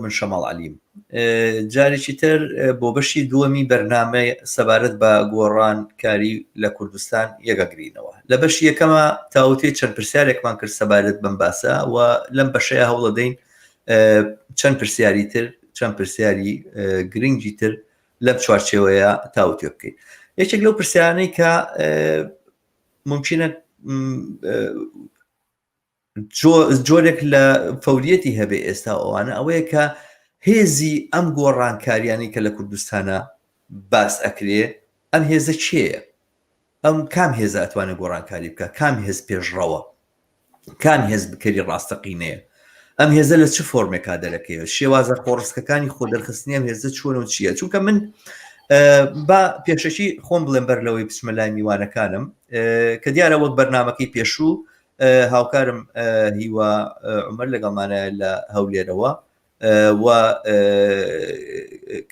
من شەماڵ عەلیم جارێکی تر بۆ بەشی دووەمی بەرنامەی سەبارەت بە گۆڕانکاری لە کوردستان یەکەگرینەوە. لە بەشی یەکەمە تاوتێ چەند پرسیارێکمان کرد سەبارەت بەم باسە و لەم بەشەیە هەوڵ دەدەین چەند پرسیاری تر چەند پرسیاری گرنگی تر لەم چوارچێوەیە تاوتێ بکەین. یەکێک لەو پرسیارانەی کە ممکنە جۆرێک لە فەوریەتی هەبێ ئێستا ئەوانە ئەوەیە کە هێزی ئەم گۆڕانکاریانی کە لە کوردستانە باس ئەکرێ ئەم هێزە چێیە؟ ئەم کام هێزە ئەتوانێت گۆڕانکاری بکە؟ کام هێز پێشڕەوە؟ کام هێز بکەری ڕاستەقینەیە؟ ئەم هێزە لە چ فۆرمێکا دەرەکەوێت؟ شێوازە خۆڕستەکانی خۆ دەرخستنی ئەم هێزە چۆن و چییە؟ چونکە من با پێشەکی خۆم بڵێم بەر لەوەی بچمە لای میوانەکانم کە دیارە وەک بەرنامەکەی پێشوو هاوکارم هیوا عومەر لەگەڵمانایە لە هەولێرەوە و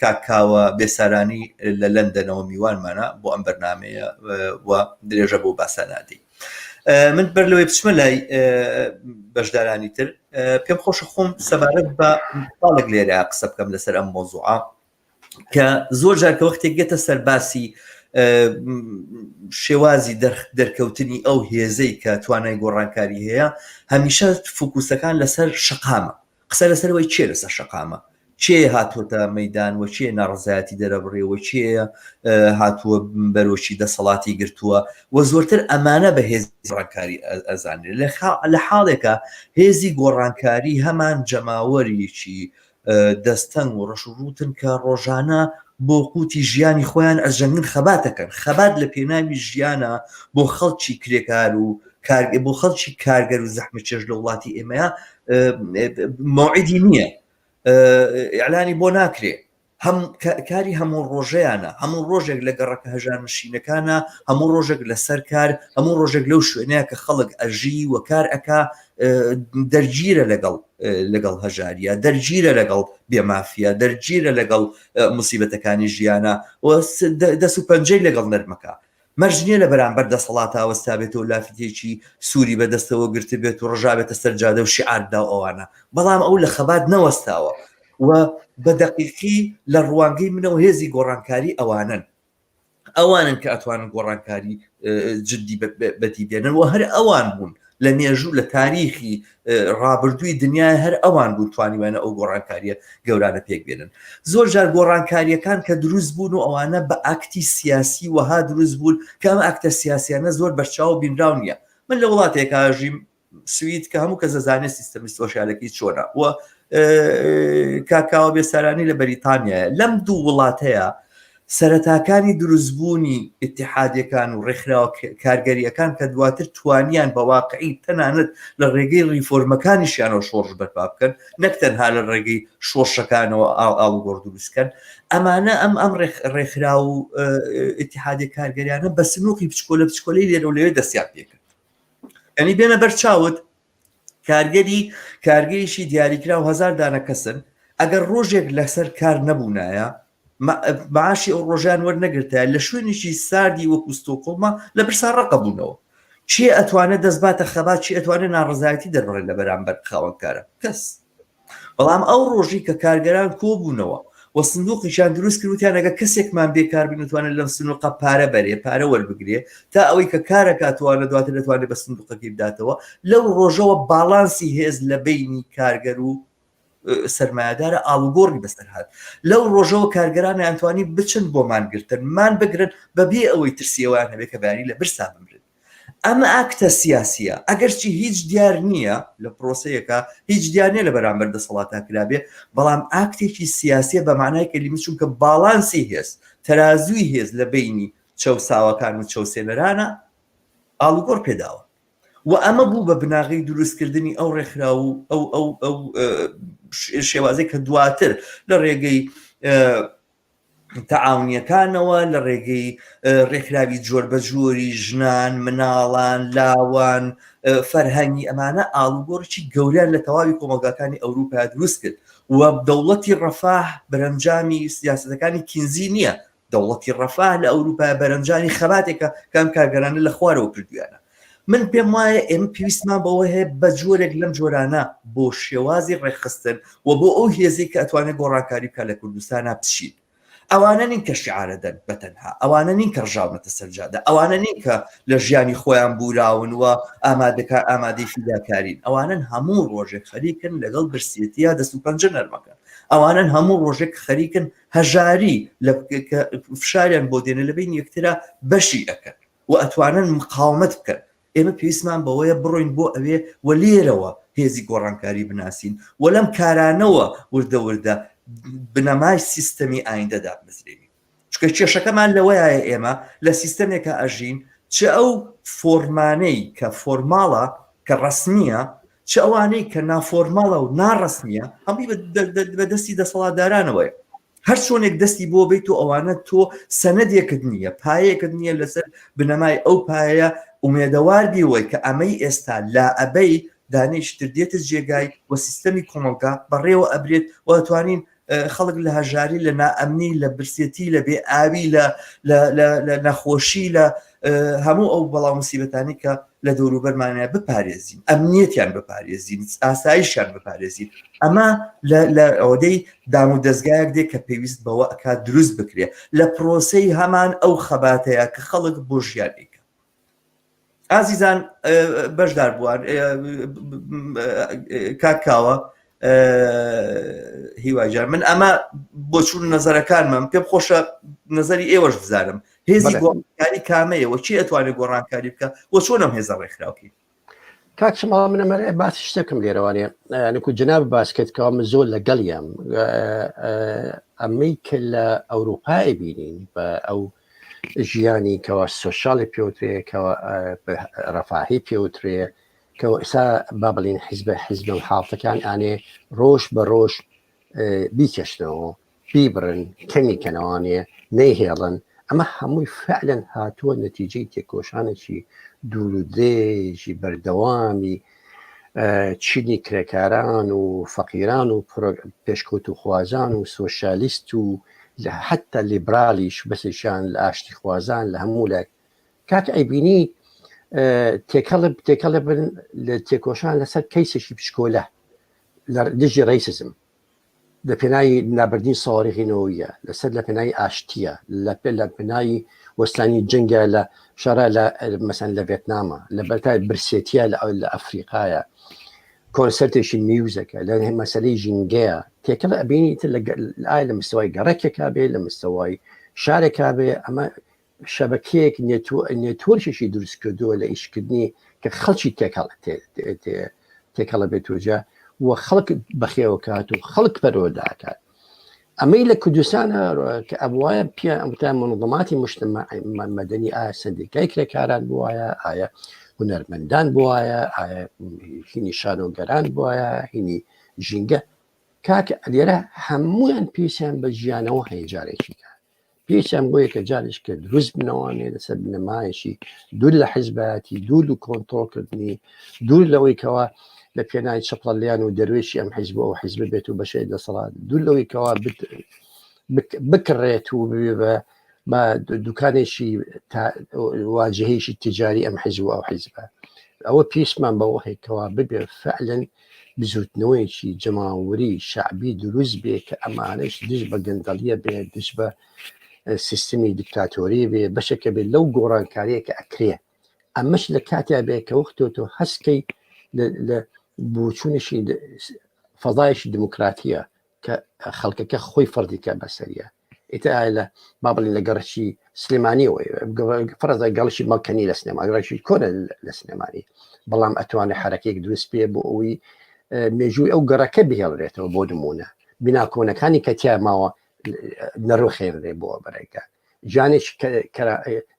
کاکاوە بێسارانی لە لەندەنەوە میوانمانە بۆ ئەم بەرنامەیە و درێژە بۆ باسانادی. من بەر لەوەی بچمە لای بەشدارانی تر پێم خۆشە خۆم سەبارەت بە ماڵێک لێرە قسە بکەم لەسەر ئەم مۆزوعە کە زۆر جار کە وەختێک گێتە سەرباسی شێوازی دەرکەوتنی ئەو هێزەی کە توانای گۆڕانکاری هەیە هەمیشە فوکوسەکان لەسەر شەقامە، قسە لەسەرەوەی چێ لەسەر شەقامە، چێ هاتووەتە مەیدان و چێ ناڕزایەتی دەرەبڕێەوە، چێ هاتووە بەرۆشی دەسەڵاتی گرتووە و زۆرتر ئەمانە بە هێزی گۆڕانکاری ئەزانێت لە حاڵێکە هێزی گۆڕانکاری هەمان جەماوەریەکی دەستەنگ و ڕەشوڕوتن کە ڕۆژانە بۆ قوتی ژیانی خۆیان ئەژەنگن خەباتەکەن. خەبات لە پێناوی ژیانە بۆ خەڵکی کرێکار و بۆ خەڵکی کارگەر و زەحمەتکێش لە وڵاتی ئێمەیە مەوعیدی نییە، ئیعلانی بۆ ناکرێ، کاری هەموو ڕۆژەیانە، هەموو ڕۆژێک لە گەڕەکە هەژارنشینەکانە، هەموو ڕۆژێک لەسەر کار، هەموو ڕۆژێک لەو شوێنەیە کە خەڵک ئەژی و کار ئەکا دەرگیرە لەگەڵ هەژاریە، دەرگیرە لەگەڵ بێمافیە، دەرگیرە لەگەڵ موسیبەتەکانی ژیانە و دەست و پەنجەی لەگەڵ نەرمەکە. مەرج نییە لە بەرامبەر دەسەڵات ئاوەستا بێتەوە لافیتێکی سووری بەدەستەوە گرت بێت و ڕژابێتە سەرجادە و شیعاردا ئەوانە، بەڵام ئەو لە خەبات نەوەستاوە و بە دەقیقی لە ڕوانگەی منەوە هێزی گۆڕانکاری ئەوانن کە ئەتوانن گۆڕانکاری جدی بەتی بێنن و هەر ئەوان بوون لە مێژوو لە تاریخی ڕابردووی دنیای هەر ئەوان بوون توانیوانە ئەو گۆڕانکاریە گەورانە پێک بێنن. زۆر جار گۆڕانکاریەکان کە دروست بوون و ئەوانە بە ئاکتی سیاسی وها دروست بوون کە ئەم ئاکتە سیاسیانە زۆر بەرچاو بینراو نییە. من لە وڵاتێکا ژیم سوید کە هەموو کە زەزانێت سیستەمی سۆشیالەکەی چۆنە و کاکاوە بێسارانی لە بەریتانیایە. لەم دوو وڵاتەیە سەرەتاکانی دروستبوونی ئیتحادیەکان و ڕێکخراوە کارگەریەکان کە دواتر توانیان بە واقعی تەنانەت لە ڕێگەی ریفۆرمەکانیشیانەوە شۆڕژ بەرپا بکەن، نەک تەنها لە ڕێگەی شۆڕشەکانەوە ئاڵگۆڕ دروستکەن. ئەمانە ئەم ڕێکخرا و ئیتحادیە کارگەریانە بە سنووقی بچکۆلە بچکۆلەی لێرە و لەوێ دەستیان پێکرد. ئەنی بێنە بەرچاوت کارگەریشی دیاریکرا و هەزار دانە کەسن ئەگەر ڕۆژێک لەسەر کار نەبوونایە معاشی ئەو ڕۆژان وەرنەگرتە لە شوێنێکی ساردی وەکو ستۆکۆڵمە لە برسا ڕقەبوونەوە. چی ئەتوانێت دەستباتە خەبات، چی ئەتوانێت ناڕزایەتی دەڕێت لە بەرامبەر خاوەنکارە کەس. بەڵام ئەو ڕۆژی کە کارگەران کۆبوونەوە و سندوقیشان دروست کردوتیان ئەگە کەسێکمان بێکار بنتوانێت لەم سندوقە پارە بەرێ پارە وەربگرێ تا ئەوەی کە کارەکاتوانە دواتر دەتوانێت بە سندوقەکەی بداتەوە. لەو ڕۆژەوە باڵانسی هێز لە بینی کارگەر و سەرمایه‌دارە ئاڵوگۆڕی بەسەر هات. لەو ڕۆژەوە کارگەران ئەتوانی بچن بۆ مانگرتن مان بگرن بەبێ ئەوەی ترسیەوەیان هەبێت کە باری لە برسا بمرن. ئەمە ئاکتە سیاسیە ئەگەرچی هیچ دیار نییە لە پرۆسەیەکە، هیچ دیار نییە لە بەرامبەر دەسەڵاتە کرابێ، بەڵام ئاکتێکی سیاسیە بە معنای کەلیمە چونکە باڵانسی هێز تەرازووی هێز لە بینی چەوساوەکان و چەوسێنەرانە ئاڵوگۆڕ پێداوە و ئەمە بوو بە بناغی دروستکردنی ئەو ڕێکخرا و ئەو شێوازەی کە دواتر لە ڕێگەی تەعاونیەکانەوە لە ڕێگەی ڕێکخراوی جۆر بە جۆری ژنان، مناڵان، لاوان، فەرهەنگی ئەمانە ئاڵوگۆڕێکی گەوریان لە تەواوی کۆمەلگاکانی ئەوروپا دروست کرد و دەوڵەتی ڕەفاه بەرەنجامی سیاسەتەکانی کینزی نییە. دەوڵەتی ڕەفاه لە ئەوروپا بەرەنجامی خەباتێکە کام کارگەرانە لە خوارەوە کردویانە. من پێم وایە ئێمە پێویستمان بەوە هەیە بە جۆرێک لەم جۆرانە بۆ شێوازی ڕێخستن و بۆ ئەو هێزی کە ئەتوانێت گۆڕانکاری بکە لە کوردستانە بچین. ئەوانە نین کە شیعارە دەن بەتەنها، ئەوانە نین کە ڕژاونەتە سەرجادە، ئەوانە نین کە لە ژیانی خۆیان بوراون و ئامادەی فیداکارین، ئەوانن هەموو ڕۆژێک خەریکن لەگەڵ برسێتیە دەست و پەنجە نەرمەکەن، ئەوانن هەموو ڕۆژێک خەریکن هەژاری لە فشاریان بۆ دێنە لە بین یەکترا بەشی ئەەکەن و ئەتوانن مقاومەت بکەن. ئێمە پێویستمان بەوەیە بڕۆین بۆ ئەوێ و لێرەوە هێزی گۆڕانکاری بناسین و لەم کارانەوە وردە وردە بنەمای سیستەمی ئایندەدا بزرێنین. چکە کێشەکەمان لەوەیە ئێمە لە سیستەمێکە ئەژین چ ئەو فۆرمانەی کە فۆرماڵە کە ڕسمیە، چ ئەوانەی کە نافۆرماڵە و ناڕسمیە هەمووی بەدەستی دەسەڵاتدارانەوەیە. هەر چۆنێک دەستی بۆ بیت و ئەوانە تۆ سەنەدێکت نییە، پایەکت نییە لەسەر بنەمای ئەو پایەیە ئومێدەوار بیوەی کە ئەمەی ئێستا لا ئەبەی دانیشتر دێتە جێگای و سیستەمی کۆمەلگا بەڕێوە ئەبرێت و ئەتوانین خەڵک لە هەژاری، لە نائەمنی، لە برسێتی، لە بێ ئاوی، لە نەخۆشی، لە هەموو ئەو بەڵاو موسیبەتانی کە لە دەوروبەرمانە بپارێزین، ئەمنیەتیان بپارێزین، ئاسایشیان بپارێزین. ئەمە لە ئەوەدەی دام و دەستگایەک دێ کە پێویست بەوە ئەکات دروست بکرێ لە پرۆسەی هەمان ئەو خەباتەیە کە خەڵک بۆ ژیانێکە. ئازیزان بەشدار بووان کاکاوە هیواجار، من ئەمە بۆ چوون نەزەرەکانمەم پێم خۆشە نەزەری ئێوەش بزانم. هێزی گۆڕانکاری کامەیەوە چی ئەتوانێت گۆڕانکاری بکە و چۆنم هێزە ڕێکخراوکی کاک شما منەمەرە باسی شتێکم لێرەوانێ نکو جناب باسکێتکەوە من زۆر لەگەڵیام ئەمەی کە لە ئەوروپای بینین بە ئەو ژیانی کەەوە سۆشاڵی پێوترێ کەەوە ڕەفاهی پێوترێ کەەوە ئێستا با بڵین حیزب و حاڵتەکان ئانێ ڕۆژ بە ڕۆژ بیکەشنەوە بیبرن کەمی کەنەوانێ نەیهێڵن. ئەمە هەمووی فعلەن هاتووە نەتیجەی تێکۆشانێکی دوور و درێژی بەردەوامی چینی کرێکاران و فەقیران و پێشکەوت و خوازان و سۆشالیست و حتا لیبرالیش بەسیشان لە ئاشتی خوازان لە هەموو لای کاک ئەیبینی تێکەڵە بن لە تێکۆشان لەسەر کەیسێکی پشکۆلە لە دژی ڕیسزم لە پێناوی نابردنی ساوەڕێخینەوەیە، لەسەر لە پێناوی ئاشتیە، لە پێناوی وەستانی جنگە لە شەڕە لە مەسەن لە ڤێتنامە، لە بەرتای برسێتیە لە ئەفریقایە، کۆنسەرتێکی میوزەکە لە مەسەلەی ژینگەیە. تێکەڵە ئەبینی ئایا لە مستەوای گەڕەکێکا بێ، لە مستەوای شارێکا بێ، ئەمە شەبکەیەک نێتۆرشێکی دروست کردووە لە ئیشکردنی کە خەڵکی تێکەڵە بێتوجە و خەڵک بەخێوە کات و خەڵک پەرۆداکات. ئەمەی لە کوردستانە کە ئەبواە پێ ئەمتا منظماتی مەدەنی ئایا سندیکای کرێکاران بووایە، ئایا هونەرمەندان بووایە، ئایا هینی شارۆگەران بووایە، هینی ژینگە. کاکە لێرە هەمویان پێیان بە ژیانەوە هەیەجارێکی کات، پێیان بۆ یەکە جارش کە دروست بنەوانێ لەسەر بنەمایشی دوور لە حیزبەتی، دوور و کۆنتڕۆلکردنی، دوور لەوەی کەەوە لە پێناوی چپڵەلیان و دەروێشی ئەم حیزب و حیزب بێت و بەشەی دەسەڵات، دوور لەوەی کەەوە بکڕێت و بە دوکانێکی واجهەیەکی تجاری ئەم حیزب و ئەو حیزبە. ئەوە پێشمان بەوە هەیەکەوە ببێ فعلەن بزوتنەوەیکی جەماوەری شعبی دروست بێ کە ئەمانش دش بە گەندەڵیە بێ، دش بە سیستمی دیکتاتۆری بێ، بەشێکە بێت لەو گۆڕانکاریە کە ئەکرێ. ئەمەش لە کاتیا بێ کە وەختۆ هەستکەی لە بۆچوونشی فەزایشی دموکراتیە کە خەڵکەکە خۆی فەردیکە بەسەریە. ئیتر لە بابڵین لە گەڕشی سلێمانیەوەی فەرەزە گەڵشی مەڵکەنی لە سنێما گەڕشی کۆنە لە سنێمانی، بەڵام ئەتوانێت حرەکەیەک دروست پێ بۆ ئەوی مێژووی ئەو گەڕەکە بهێڵرێتەوە بۆ نمونە بیناکۆنەکانی کە تیا ماوە نەڕۆخێنرێ بۆ بەرەکە ژانێک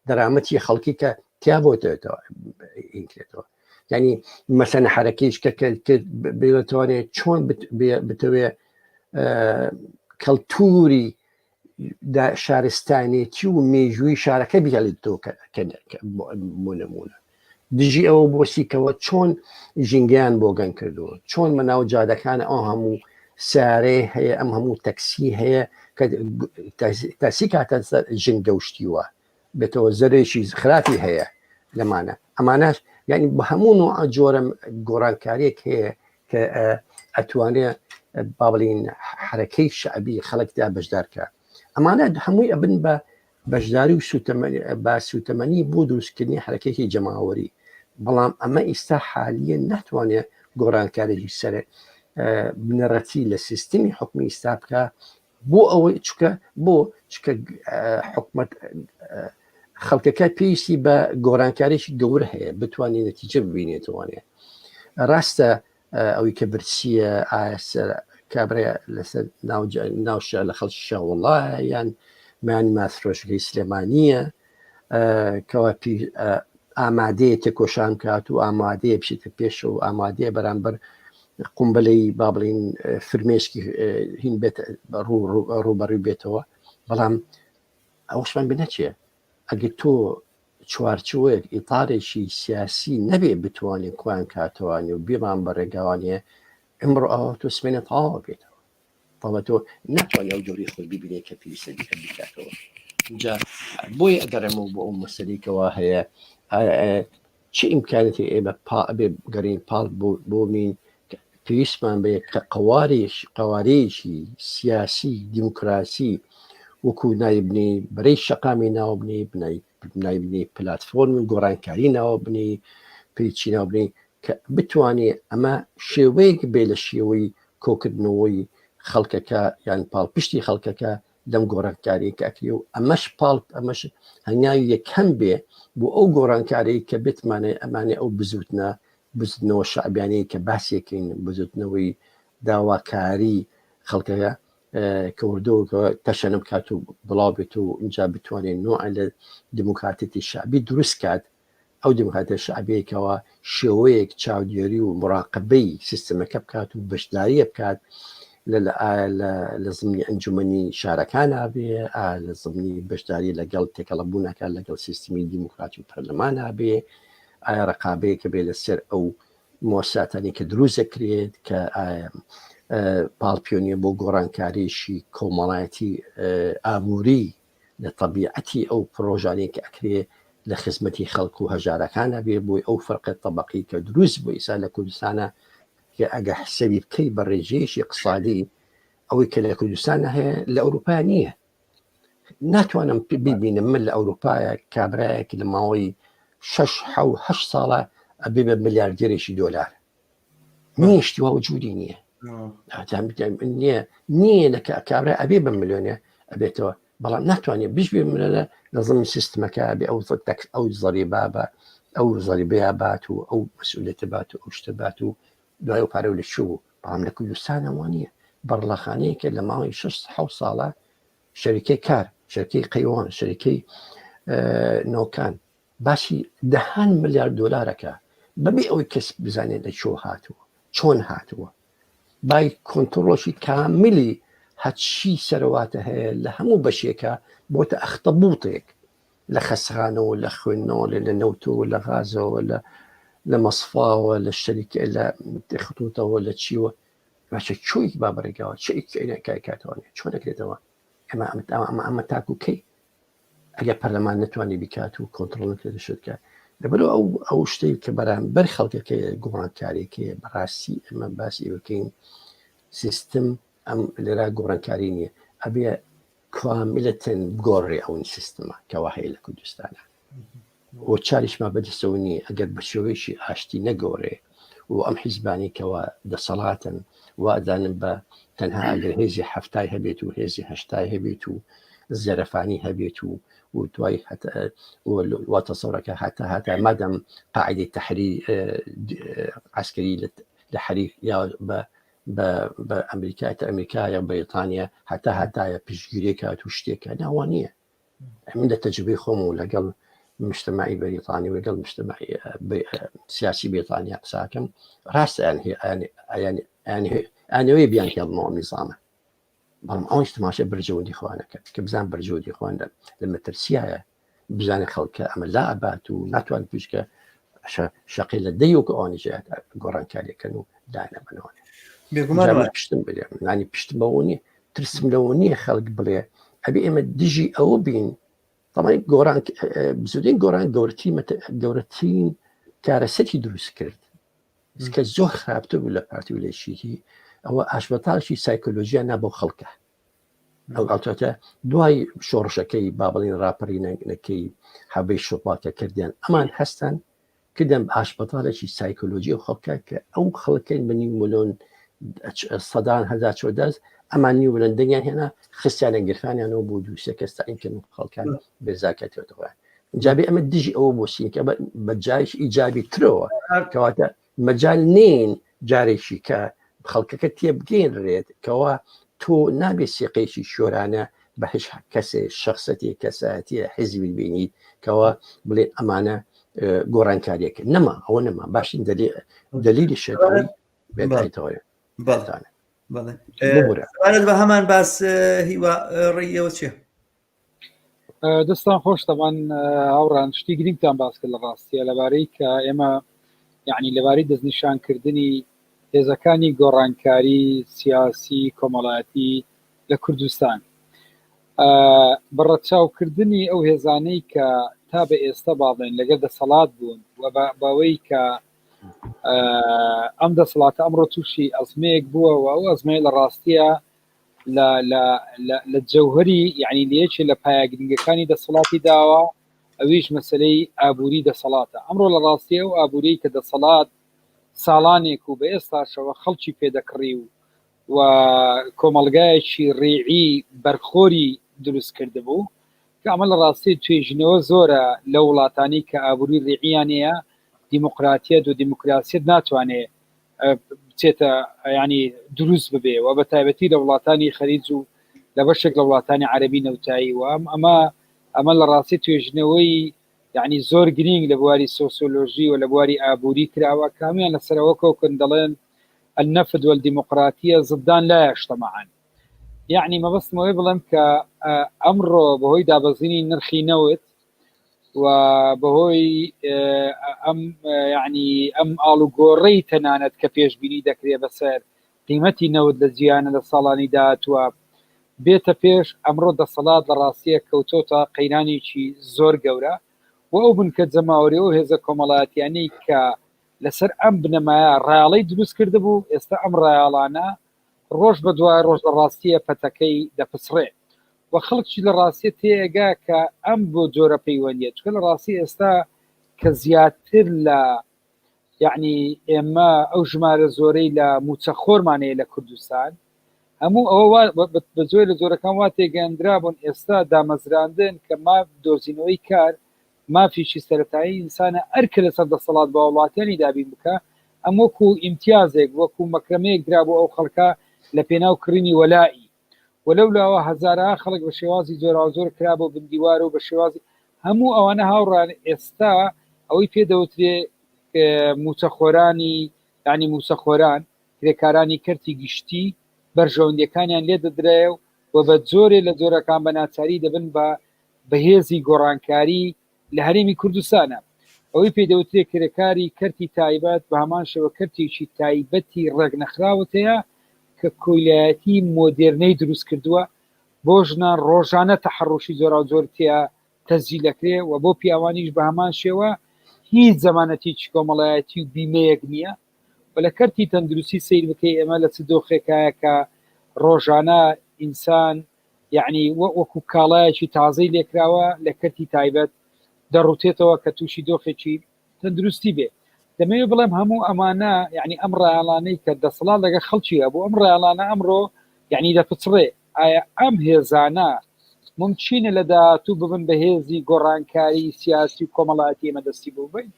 دەرامەتی خەڵکی کە تیا بۆتەوە ئینکرێتەوە. ینی مەسەن حرەکەیش کە بێتوانێت چۆن بتەوێ کەڵتوری شارستانێتی و مێژووی شارەکە بهێڵێتەوە بۆ نمونە. دژی ئەوە بۆسیکەوە چۆن ژینگیان بۆ گەن کردووە، چۆن مەناو جادەکانە ئەو هەموو سارێ هەیە، ئەم هەموو تەکسی هەیە کە تاسی کاتە ژنگ گەوشتیوە بێتەوە زەرێکی خراپی هەیە لەمانە. ئەمانەش يعني بهمون نوع جورم گۆڕانکاریەک هەیە کە ئەتوانێت بابلین حرەکەی شعبی خەڵکدا بەشدارکە ئەمانە هەمووی ئەبن بە بەشداری و با سوتەمەنی بۆ دروستکردنی حرەکەی جەماوەری بەڵام ئەمە ئێستا حالیە ناتوانێت گۆڕانکارێکی سەر بنەڕەتی لە سیستمی حکومی ئێستا بکە بۆ ئەوەی چکە بۆ چکە حکومەت خەڵکەکە پێویستی بە گۆڕانکاریی گەورە هەیە بتوانێت نەتیجە ببینێتوانێ ڕاستە ئەوەی کە برسیە کابرا لەسەر ناوشە لە خەڵکی شەوڵە یان مان ماسرۆژگەی سلێمانیە کەوا ئامادەیە تێکۆشان کات و ئامادەیە بشێتە پێش و ئامادەیە بەرامبەر قومبلەی با بڵین فرمێشکی هین بێت ڕوبەڕووی بێتەوە بەڵام ئەوشمان بنەچێ ئەگەر تۆ چوارچوەیەک ئیتارێکی سیاسی نەبێ بتوانێت کوان کاتوانێ و بیمان بە ڕێگاوانێ ئەمڕۆ ئەوە تۆ سمێنە تەواو بێتەوە تەڵە تۆ ناتوانێت ئەو جۆری خۆی ببینێ کە پێویستە دیکە بکاتەوە اینجا بۆی ئەگەڕێمەوە بۆ ئەو مەسەلەیەکەوە هەیە چه ئیمکانەتی ئێمە بێ گەڕین پاڵ بۆ مین پێویستمان بێ کە قوارەیەکی سیاسی دیموکراسی وەکو نایبنی بەرەی شەقامی ناوبنی نایبنی پلاتفۆرمی گۆڕانکاری ناوبنی پێچی ناوبنی کە بتوانێت ئەمە شێوەیەک بێ لە شێوەی کۆکردنەوەی خەڵکەکە یان پاڵپشتی خەڵکەکە لەم گۆڕانکاری کە ئەکری و ئەمەش هەنگاوی یەکەم بێ بۆ ئەو گۆڕانکاری کە بتمانێ ئەمانێ ئەو بزوتنەوە شعبیانەیە کە باسیەکەین بزوتنەوەی داواکاری خەڵکەکە کەوردەوە تەشەنە بکات و بڵاو بێت و اینجا بتوانێت نوع لە دموکراتێتی شعبی دروست کات ئەو دموکراتە شعبیەکەوە شێوەیەک چاودێری و مراقبەی سیستەمەکە بکات و بەشداریە بکات لە زمانی ئەنجومەنی شارەکان نابێ لە زمانی بەشداری لەگەڵ تێکەڵەبوونەکە لەگەڵ سیستمی دیموکراتی و پەرلەمان نابێ ئایا ڕقابەیەکە بێ لەسەر ئەو مۆساتانی کە دروست دەکرێت کە پاڵپیۆنیە بۆ گۆڕانکاریشی کۆمەڵایەتی ئابووری لە طبیعەتی ئەو پرۆژانەی کە ئەکرێ لە خزمەتی خەڵک و هەژارەکانە بێ بۆی ئەو فەرقە طبقی کە دروست بۆ ئیسا لە کوردستانە کە ئەگە حسەبی بکەی بە ڕێژەیەشی اقتصادی ئەوەی کە لە کوردستانە هەیە لە ئەوروپا نییە ناتوانم ببینم من لە ئەوروپایە کابراایەک لە ماوەی 6 ساڵە ئەبێ بە ملیاردێرێکی دۆلار نیشتیوا وجودی نییە نییە لە کابرا ئەبێ بە ملیۆنێ ئەبێتەوە بەڵام ناتوانێت بشبێ منە لە زمین سیستمەکە بێ ئەو زەریبا بە ئەو زەریبەیە بات و ئەو مەسئولێتە بات و ئەو شتە بات و دوای و پارە لە شوو بەڵام لە کوردستانەوە نییە بەڕڵەخانەیەکە لە ماوەی 6 ساڵە شەریکەی کار شەرکەی قەیوان شەریکەی نۆکان باسی 10 ملیارد دۆلارەکە بەبێ ئەوەی کەس بزانێت لە چۆ هاتووە چۆن هاتووە بای کۆنتڕۆڵی کاملی هەچی سەرواتە هەیە لە هەموو بەشێکە بۆتە ئەختەبووتێک لە خەسخانەوە لە خوێندنەوە لە نەوتەوە لە غازەوە لە مەسفاوە لە شەریکە لە خطوتەوە لە چیوە باشە چۆی بابڕێگاوە کاتوانێت چۆن دەکرێتەوە ئەمە تاکوکەی ئەگە پەرلەمان نتوانانی بیکات و کۆنتڕۆڵ دەشتکە لەبەرەوە ئەو شتەی کە بەرامبەر خەڵکەکە گۆڕانکارێکێ بەڕاستی ئەمە باسی بکەین سیستم ئەم لێرا گۆڕانکاری نییە ئەبێ کاملەتەن گۆڕێ ئەوەی سیستمە کەوا هەیە لە کوردستانە و چاریشما بەدەستەوە نیە ئەگەر بە شێوەیەشی ئاشتی نەگۆڕێ و ئەم حیزبانی کەەوە دەسەڵاتن وادانم بە تەنها ئەگەر هێزی هەفتای هەبێت و هێزی هەشتای هەبێت و زەرەفانی هەبێت و دوای واتە سەورەکە هاتا مادەم قاعدەی تەحری عسکەری لە حەریف یا بە ئەمریکا یا بریتانیا هەتایە پشتگیری کات و شتێکە ناوان نییە من لە تەجربەی خۆم و لەگەڵ مجتمعی بریتانی و لەگەڵ مجتمعی سیاسی بریتانیا قساکەم ڕاستە ئەنەوەی بیان هێڵمەوە نیزامە بەڵام ئەوش تماشە بەرجەوەندی خوانەکە کە بزان بەرجەوەندی خوان لە مەترسیایە بزانێت خەڵکە ئەمە لا ئەبات و ناتوان پشکە شەقی لە دەیوکە ئەوانیژات گۆڕانکاریەکەن و دانە بنەوەێ پشتم بێ نانی پشتم بەوە نیە ترسم لەوە نییە خەڵک بڵێ ئەبێ ئێمە دژی ئەوە بین تەمای گۆڕان بزودین گۆڕان گەورەترین کارەسەتی دروست کرد کە زۆر خراپتر بوو لە پارتیولێشیکی ئەوە ئاشبەتاڵشی سایکۆلۆژیان نابۆ خەڵکە ئەو ئەڵتۆتە دوای شۆڕشەکەی با بڵین ڕاپەڕینەکەی هەبەی شۆپاکە کردیان ئەمان هەستان کردم ئاشبەتاڵێکی سایکۆلۆژی و خەڵکە کە ئەو خەڵکەین بنی ملۆن سەدان هەزار چۆدەست ئەمان نی ولەندەنیان هێنا خستیانە گرفانیانەوە بۆ دووسێ کەستاینکردن خەڵکان بێزاکەتێتەوە جابێ ئەمە دژی ئەوە بۆ سینکە بە جایش ئیجابی ترەوە کەواتە مەجال نین جارێکی کە خەڵکەکە تێبگەێنرێت کەەوە تۆ نابێت سێقەیەکی شۆرانە بە هیچ کەسێ شخصەتی کەسایەتیە حیزبی بینیت کەەوە بڵێ ئەمانە گۆڕانکاریەکە نەما ئەوە نەما باشین دلیلی شێتەوەی بێتەوەی بەڵێت بە هەمان باس هیوا ڕێیەوە چێ دەستان خۆش تەمان هاوڕان شتی گرنگتان باس کرد لە ڕاستیە لەبارەی کە ئێمە یعنی لەبارەی دەستنیشانکردنی هێزەکانی گۆڕانکاری سیاسی کۆمەڵایەتی لە کوردستان بەڕەچاوکردنی ئەو هێزانەی کە تا بە ئێستا باڵێن لەگەر دەسەڵات بوون و باوەی کە ئەم دەسەڵاتە ئەمڕۆ تووشی ئەزمەیەک بووەوە ئەو ئەزمەیە لە ڕاستیە لە جەوهری یعنی لەیەکێ لە پایەگرنگەکانی دەسەڵاتی داوە ئەویش مەسلەی ئابووری دەسەڵاتە ئەمڕۆ لە ڕاستیە و ئابووری کە دەسەڵات ساڵانێک و بە ئێستاشەوە خەڵکی پێدەکڕی و کۆمەلگایەکی ڕێعی بەرخۆری دروست کرده بوو کە ئەمە لە ڕاستی توێژنەوە زۆرە لە وڵاتانی کە ئابووری ڕێعیانەیە دیموکراتیەت و دیموکراسیت ناتوانێت بچێتە ینی دروست ببێ و بە تایبەتی لە وڵاتانی خەریج و لە بەشێک لە وڵاتانی عەرەبی نەوتایی و ئەمە لە ڕاستی توێژنەوەی یعنی زۆر گرنگ لە بواری سۆسیۆلۆژی و لە بواری ئابووری کراوە کامیان لەسەرەوەکەوکن دەڵێن النفد والديمقراطية ضدان لا يجتمعان يعني ما بس ما يبلم كأمر بهوي دابزيني نرخي نوت وبهوي يعني آلو قوري تنانت كفيش بيني دكري بسر قيمتي نوت لزيانة للصالاني دات و بيتا فيش أمر دا صلاة لراسية كوتوتا قيناني شي زور قورا وأوبن كتزماوري وهذا كمالات يعني لەسەر ئەم بنەمایە ڕاڵەی دروست کرده بوو ئێستا ئەم ڕایاڵانە ڕۆژ بە دوای ڕۆژ لە ڕاستیە پەتەکەی دەپسڕێ و خەڵکی لە ڕاستی تێگا کە ئەم بۆ جۆرە پەیوەندیە چکە لە ڕاستی ئێستا کە زیاتر لە یعنی ئێمە ئەو ژمارە زۆرەی لە موچەخۆرمانەیە لە کوردستان هەموو ئەوە بە زۆر لە زۆرەکان وا تێگەاندرا بوون ئێستا دامەزراندن کە ما دۆزینەوەی کار مافیشی سەرەتایی ئینسانە ئەرکە لەسەر دەسەڵات بە وڵاتانی دابین بکە ئەم وەکو ئیمتیازێک وەکو مەکرمەیەک درا بۆ ئەو خەڵکە لە پێناو کڕینی وەلایی وەلەولاوە هەزارها خەڵک بە شێوازی زۆر زۆر کرا بۆ بندیوار و بە شێوازی هەموو ئەوانە هاوڕان ئێستا ئەوەی پێدەوترێ موچەخۆرانی یعنی موچەخۆران کرێکارانی کەرتی گشتی بەرژەوەندیەکانیان لێ دەدرێ و بە جۆرێ لە جۆرەکان بە ناچاری دەبن بە بەهێزی گۆڕانکاری لە هەرێمی کوردستانە ئەوەی پێدەوترێ کرێکاری کەرتی تایبەت بە هەمان شەوە کەرتێکی تایبەتی ڕێک نەخراوەتەیە کە کۆیلایەتی مۆدێرنەی دروست کردووە بۆ ژنان ڕۆژانە تەحەڕوشی زۆر زۆر تیا تەزیلەکرێ و بۆ پیاوانیش بە هەمان شێوە هیچ زەمانەتێکی کۆمەڵایەتی و بیمەیەک نییە و لە کەرتی تەندروستی سیر بکەی ئێمە لە چ دۆخێکایە کە ڕۆژانە ئینسان یعنی وەکو کاڵایەکی تازەی لێکراوە لە کەرتی تایبەت دەڕوتێتەوە کە تووشی دۆخێکی تەندروستی بێ دەمەوێت بڵێم هەموو ئەمانە یعنی ئەم ڕایاڵانەی کە دەسەڵات لەگە خەڵکی هەبوو ئەم ڕایاڵانە ئەمڕۆ یعنی دەپچڕێ ئایا ئەم هێزانە ممچینە لە داهاتوو ببن بە هێزی گۆڕانکاری سیاسی و کۆمەڵایەتی ئێمە دەستی بوو بین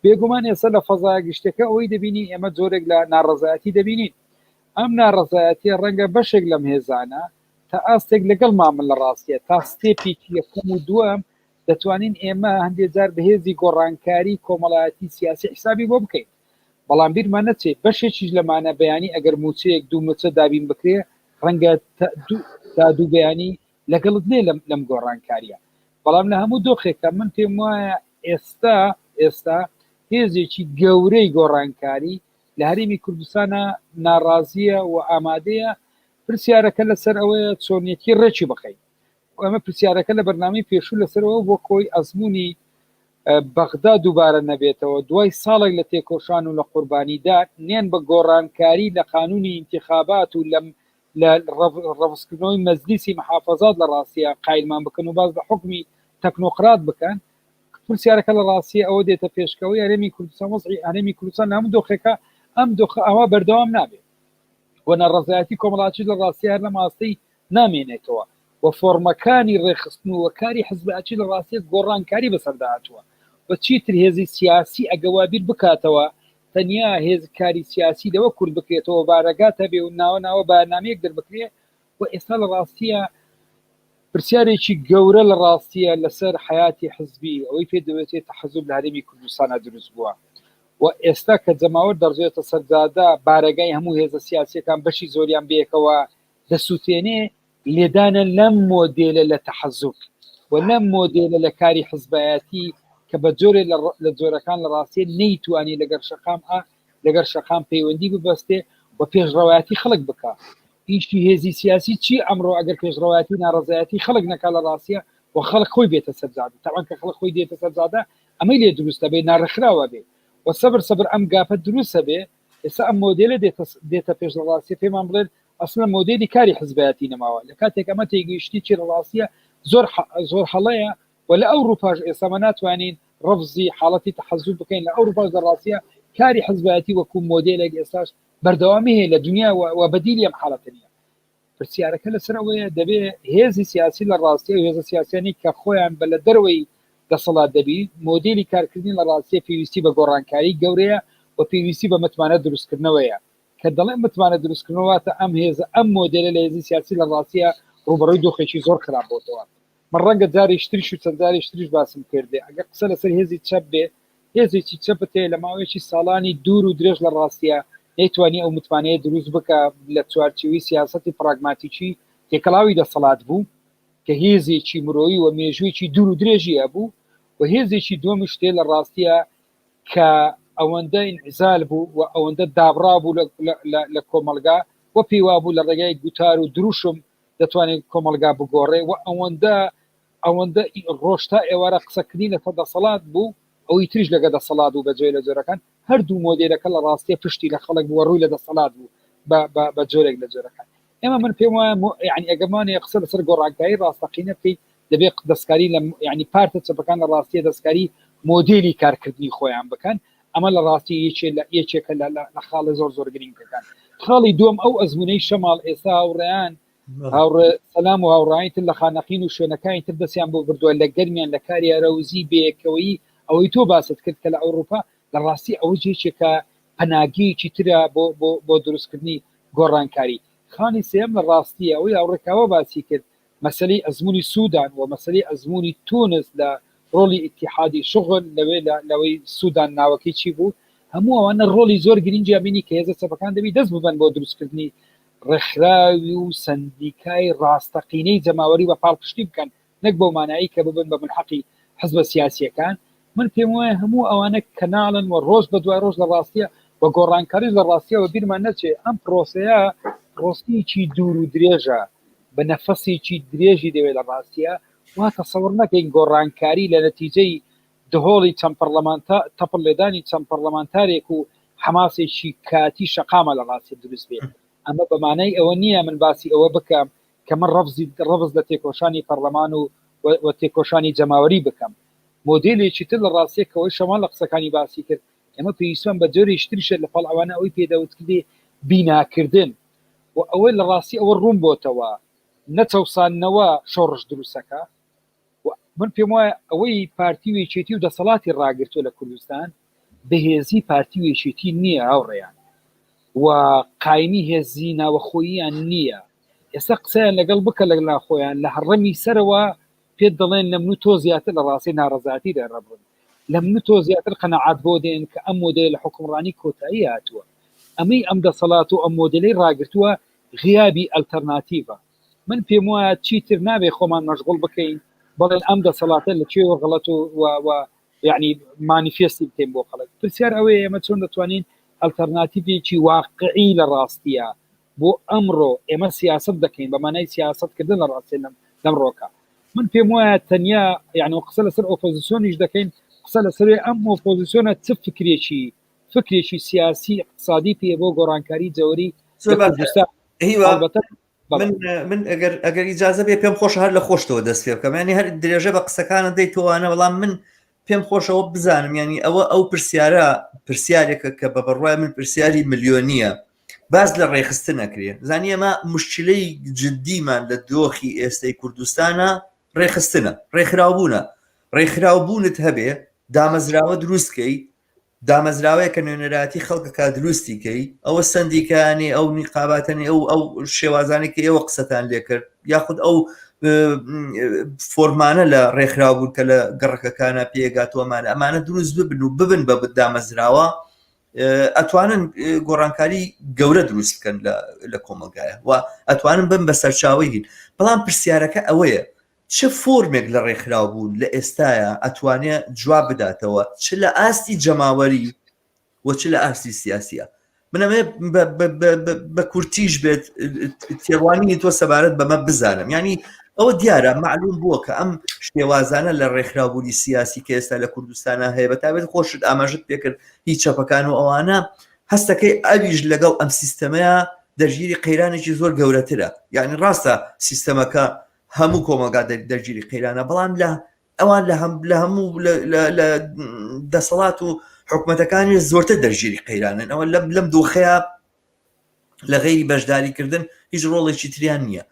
بێگومان ئێستا لە فەزای گشتەکە ئەوەی دەبینی ئێمە جۆرێک لە ناڕەزایەتی دەبینین ئەم ناڕەزایەتی ڕەنگە بەشێک لەم هێزانە تا ئاستێک لەگەڵ مامن لە ڕاستیە تا ستێپێکی یەکەم و دووەم دەتوانین ئێمە هەندێک جار بەهێزی گۆڕانکاری کۆمەڵایەتی سیاسی حسابی بۆ بکەین بەڵام بیرمان نەچێت بەشێکیش لەمانە بەیانی ئەگەر موچەیەک دوو موچە دابین بکرێ ڕەنگە تا دوو بەیانی لەگەڵت نێ لەم گۆڕانکاریە بەڵام لە هەموو دۆخێکە من پێم وایە ئێستا هێزێکی گەورەی گۆڕانکاری لە هەرێمی کوردستانە ناڕازیە و ئامادەیە پرسیارەکە لەسەر ئەوەیە چۆنیەتی ڕێکی بخەین ئەمە پرسیارەکە لە بەرنامەی پێشوو لەسەرەوە بۆ کۆی ئەزمموی بەغدا دووبارە نەبێتەوە دوای ساڵێک لە تێکۆشان و لە قوربانیدا نێن بە گۆڕانکاری لە قانونی انتخابات و لە ڕەوزکردنەوەی مەجلیسی محافەزات لە ڕاستیە قایلمان بکەن و باز بە حکمی تەکنۆقرات بکەن پرسیارەکە لە ڕاستی ئەوە دێتە پێشکەوەی هەرێمی کوردستان وەزعی هەرێمی کوردستان هەموو دۆخێکە ئەم دۆخە ئەوە بەردەوام نابێت و نەڕەزایەتی کۆمەڵاتی لە ڕاستی هەر لە ماستەی نامێنێتەوە و فۆرمەکانی ڕێخستن و وەکاری حزباتی لە ڕاستیت گۆڕانکاری بەسەرداهاتووە بە چیتر هێزی سیاسی ئەگەوابیر بکاتەوە تەنیا هێزکاری سیاسی لەوە کورد بکرێتەوە بارەگات هەبێ و ناوە بەنامەیەک دەربکرێ و ئێستا لە ڕاستیە پرسیارێکی گەورە لە ڕاستیە لەسەر حیاتی حزبی ئەوەی پێ دەوێتێت تەحەزوب لە هەرێمی کوردستانە دروست بووە و ئێستا کە جەماوەر دەڕژێتە سەرجادا بارەگای هەموو هێزە سیاسیەکان بەشی زۆریان بێکەوە دەسووتێنێ لێدانە لەم مۆدێلە لە تەحەزوب و لەم مۆدێلە لە کاری حزبایەتی کە بە جۆرێ لە جۆرەکان لە ڕاستیە نەیتوانی لەگەر شەقام پەیوەندی ببەستێ و پێشڕەوایەتی خەڵک بکە هیچی هێزی سیاسی چی ئەمڕۆ ئەگەر پێشڕەوایەتی ناڕزایەتی خەڵک نەکا لە ڕاستیە و خەڵک خۆی بێتە سەرجادە تاوان کە خەڵک خۆی دێتە سەرجادە ئەمەی لێ دروستە بێ ناڕخراوە بێ و سەبر ئەم گاپە دروستە بێ ئێستا ئەم مۆدێلە دێتە پێش لە ڕاستیە پێمان بڵێن ئەسڵە مۆدێلی کاری حزبایەتی نەماوە لە کاتێک ئەمە تێگەیشتی چی لە ڕاستیە زۆر هەڵەیە و لە ئەوروپاش ئێستا ناتوانین ڕفزی حاڵەتی تەحەزوب بکەین لە ئەوروپاش لە ڕاستیە کاری حزبایەتی وەکو مۆدێلێک ئێستاش بەردەوامی هەیە لە دنیا و بەدیلی ئەم حاڵەتە نیە پرسیارەکە لەسەرەوەیە دەبێ هێزی سیاسی لە ڕاستی و هێزە سیاسیانی کە خۆیان بە لە دەروەی دەسەڵات دەبی مۆدێلی کارکردنی لە ڕاستی پێویستی بە گۆڕانکاری گەورەیە و پێویستی بە متمانە دروستکردنەوەیە کە دەڵێ متمانە دروستکردنەوەتە ئەم هێزە ئەم مۆدێلە لە هێزی سیاسی لە ڕاستیە ڕوبەڕووی دۆخێکی زۆر خراپ بۆتەوە من ڕەنگە جارێشتریش و چەند جارێشتریش باسم کردێ ئەگەر قسە لەسەر هێزی چەپ بێ هێزێکی چەپتێ لە ماوەیەکی ساڵانی دوور و درێژ لە ڕاستیە نەیتوانی ئەو متمانەیە دروست بکە لە چوارچێوەی سیاسەتی پراگماتیکی تێکەڵاوی دەسەڵات بوو کە هێزێکی مرۆیی و مێژوویکی دوور و درێژی هەبوو و هێزێکی دووەم شتێ لە ڕاستیە کە ئەوەندە ئینعزال بوو و ئەوەندە دابڕا بوو لە کۆمەلگا و پێیوا بوو لە ڕێگای گوتار و دروشم دەتوانێت کۆمەلگا بگۆڕێ و ئەوەندە ڕۆشتا ئێوارە قسەکردنی لە دەسەڵات بوو ئەوی تریش لەگە دەسەڵات و بەجێ لە جۆرەکان هەردوو مۆدێلەکە لە ڕاستیە پشتی لە خەڵک بووە ڕووی لە دەسەڵات بوو بە جۆرێک لە جۆرەکان ئێمە من پێم وایە یعنی ئەگەمانێ قسە لەسەر گۆڕانکاری ڕاستەقینە بکەیت دەبێت دەستکاری لە یعنی پارتە چەپەکان لە ڕاستیە دەستکاری مۆدێلی کارکردنی خۆیان بکەن ئەمە لە ڕاستی یەکێکە لە خاڵی زۆر گرنگەکان خاڵی دوم ئەو ئەزمونەی شەماڵ ئێستا هاوڕێیان سەلام و هاوڕایتر لە خانەقین و شوێنەکانی تر دەستیان بۆ بردووە لە گەرمیان لە کاری ئەرەوزی بێکەوەی ئەوەی تۆ باست کرد کە لە ئەوروپا لە ڕاستی ئەوە جێکێکە پەناگیەکی ترە بۆ دروستکردنی گۆڕانکاری خانی سێم لە ڕاستیە ئەوەی هاوڕێکاوە باسی کرد مەسەلەی ئەزمموی سوودان و مەسەلەی ئەزمموی تونس لە ڕۆلی ئیتیحادی شغل لەوەی سوودان ناوەکەی چی بوو هەموو ئەوانە ڕۆلی زۆر گرنگی بینی کە هێزە چەپەکان دەبی دەست ببن بۆ دروستکردنی ڕێکخراوی و سندیکای ڕاستەقینەی جەماوەری بە پاڵپشتی بکەن نەک بۆ مانایی کە ببن بە منحەقی حزبە سیاسیەکان من پێم وایە هەموو ئەوانە کەناڵن و ڕۆژ بە دوای ڕۆژ لە ڕاستیە بە گۆڕانکاری لە ڕاستیە و بیرمان نەچێ ئەم پرۆسەیە ڕۆستیکی دوور و درێژە بە نەفەسێکی درێژی دەوێت لە ڕاستیە وا تەسەوڕ نەکەین گۆڕانکاری لە نەتیجەی دهۆڵی چەند پەرلەمانتا تەپڵ لێدانی چەند پەرلەمانتارێک و حماسێکی کاتی شەقامە لە ڕاستی دروست بێت ئەمە بەمانای ئەوە نییە من باسی ئەوە بکەم کە من ڕەفز لە تێکۆشانی پەرلەمان و تێکۆشانی جەماوەری بکەم مۆدێلێکی تر لە ڕاستیەکەوەی شەمان لە قسەکانی باسی کرد ئەمە پێویستمان بە جۆرێشتریشە لە پەڵ ئەوانە ئەوەی پێدەوتکردێ بیناکردن و ئەوەی لە ڕاستی ئەوە ڕوون بۆتەوە نەچەوسانەوە شۆڕش دروستەکە من پێم وایە ئەوەی پارتی وێچێتی و دەسەڵاتی ڕاگرتووە لە کوردستان بەهێزی پارتی وێچێتی نییە هاوڕێیان و قاینی هێزی ناوەخۆییان نییە ئێستا قسەیان لەگەڵ بکە لە ناخۆیان لە هەڕەمی سەرەوە پێت دەڵێن لە من تۆ زیاتر لە ڕاستی ناڕەزاتی دەڕەبن لە من تۆ زیاتر قەنەعات بۆ دێن کە ئەم مۆدل لە حکومڕانی کۆتایی هاتووە ئەمەی ئەم دەسەڵات و ئەم مۆدلی ڕاگرتووە غیابی ئەلتەرناتیڤە من پێم وایە چیتر نابێ خۆمان مەشغوڵ بکەین بەڵێن ئەم دەسەڵاتە لە کوێوە غەڵەت و یعنی مانیفێستی بکەین بۆ خەڵک پرسیار ئەوەیە ئێمە چۆن دەتوانین ئەلتەرناتیڤێکی واقعی لە ڕاستیە بۆ ئەمڕۆ ئێمە سیاست دەکەین بە مانای سیاستکردن لە ڕاستی لەم ڕۆکە من پێم وایە تەنیا یعنی قسە لەسەر ئۆپۆزیسیۆنیش دەکەین قسە لەسەر ئەم ئۆپۆزیسیۆنە چ فکرێکی سیاسی اقتصادی پێ بۆ گۆڕانکاری جەوری من ئەگەر ئیجازە بێ پێم خۆش هەر لە خۆشتەوە دەست پێ بکەم ینی هەر درێژە بە قسەکانە دەیتوانە بەڵام من پێم خۆشەوە بزانم ینی ئەو پرسیارێکە کە بە بەڕوای من پرسیاری ملیۆنیە باز لە ڕێخستن نەکرێ زانی ئەمە مشکلەی جددیمان لە دۆخی ئێستای کوردستانە ڕێخستنە ڕێکخراوبوونت هەبێ دامەزراوە دروستکەی دامەزراوەیە کە نوێنەراتی خەڵکەکە دروستیکەی ئەوە سندیکانی ئەو نیقاباتنی ئەو شێوازانی کە ئێوە قسەتان لێ کرد یاخود ئەو فۆرمانە لە ڕێکخراوبوون کە لە گەڕەکەکانە پێگاتوەمانە ئەمانە دروست ببن و ببن بە دامەزراوە ئەتوانن گۆڕانکاری گەورە دروست بکەن لە کۆمەلگایە و ئەتوانن بن بە سەرچاوی هین بەڵام پرسیارەکە ئەوەیە چه فۆرمێک لە ڕێکخراوبوون لە ئێستاە ئەتوانێت جواب بداتەوە چ لە ئاستی جەماوەری و چ لە ئاستی سیاسیە منەمێ بە کورتیش بێت تێوانی تۆ سەبارەت بەمە بزانم ینی ئەوە دیارە معلوم بووە کە ئەم شێوازانە لە ڕێکخراوبوونی سیاسی کە ئێستا لە کوردستانە هەیە بەتابێت خۆشت ئاماژت پێکرد هیچ چەپەکان و ئەوانە هەستەکەی ئەویش لەگەڵ ئەم سیستەمەیە دەرگیری قەیرانێکی زۆر گەورەترە یعنی ڕاستە سیستەمەکە هەموو کۆمەلگا دەرگیری قەیرانە بەڵام لە ئەوان لە هەموو لە دەسەڵات و حکومەتەکانی زۆرتر دەرگیری قەیرانن ئەوە لەم دۆخەیە لە غەیری بەشداریکردن هیچ ڕۆڵێکی تریان نییە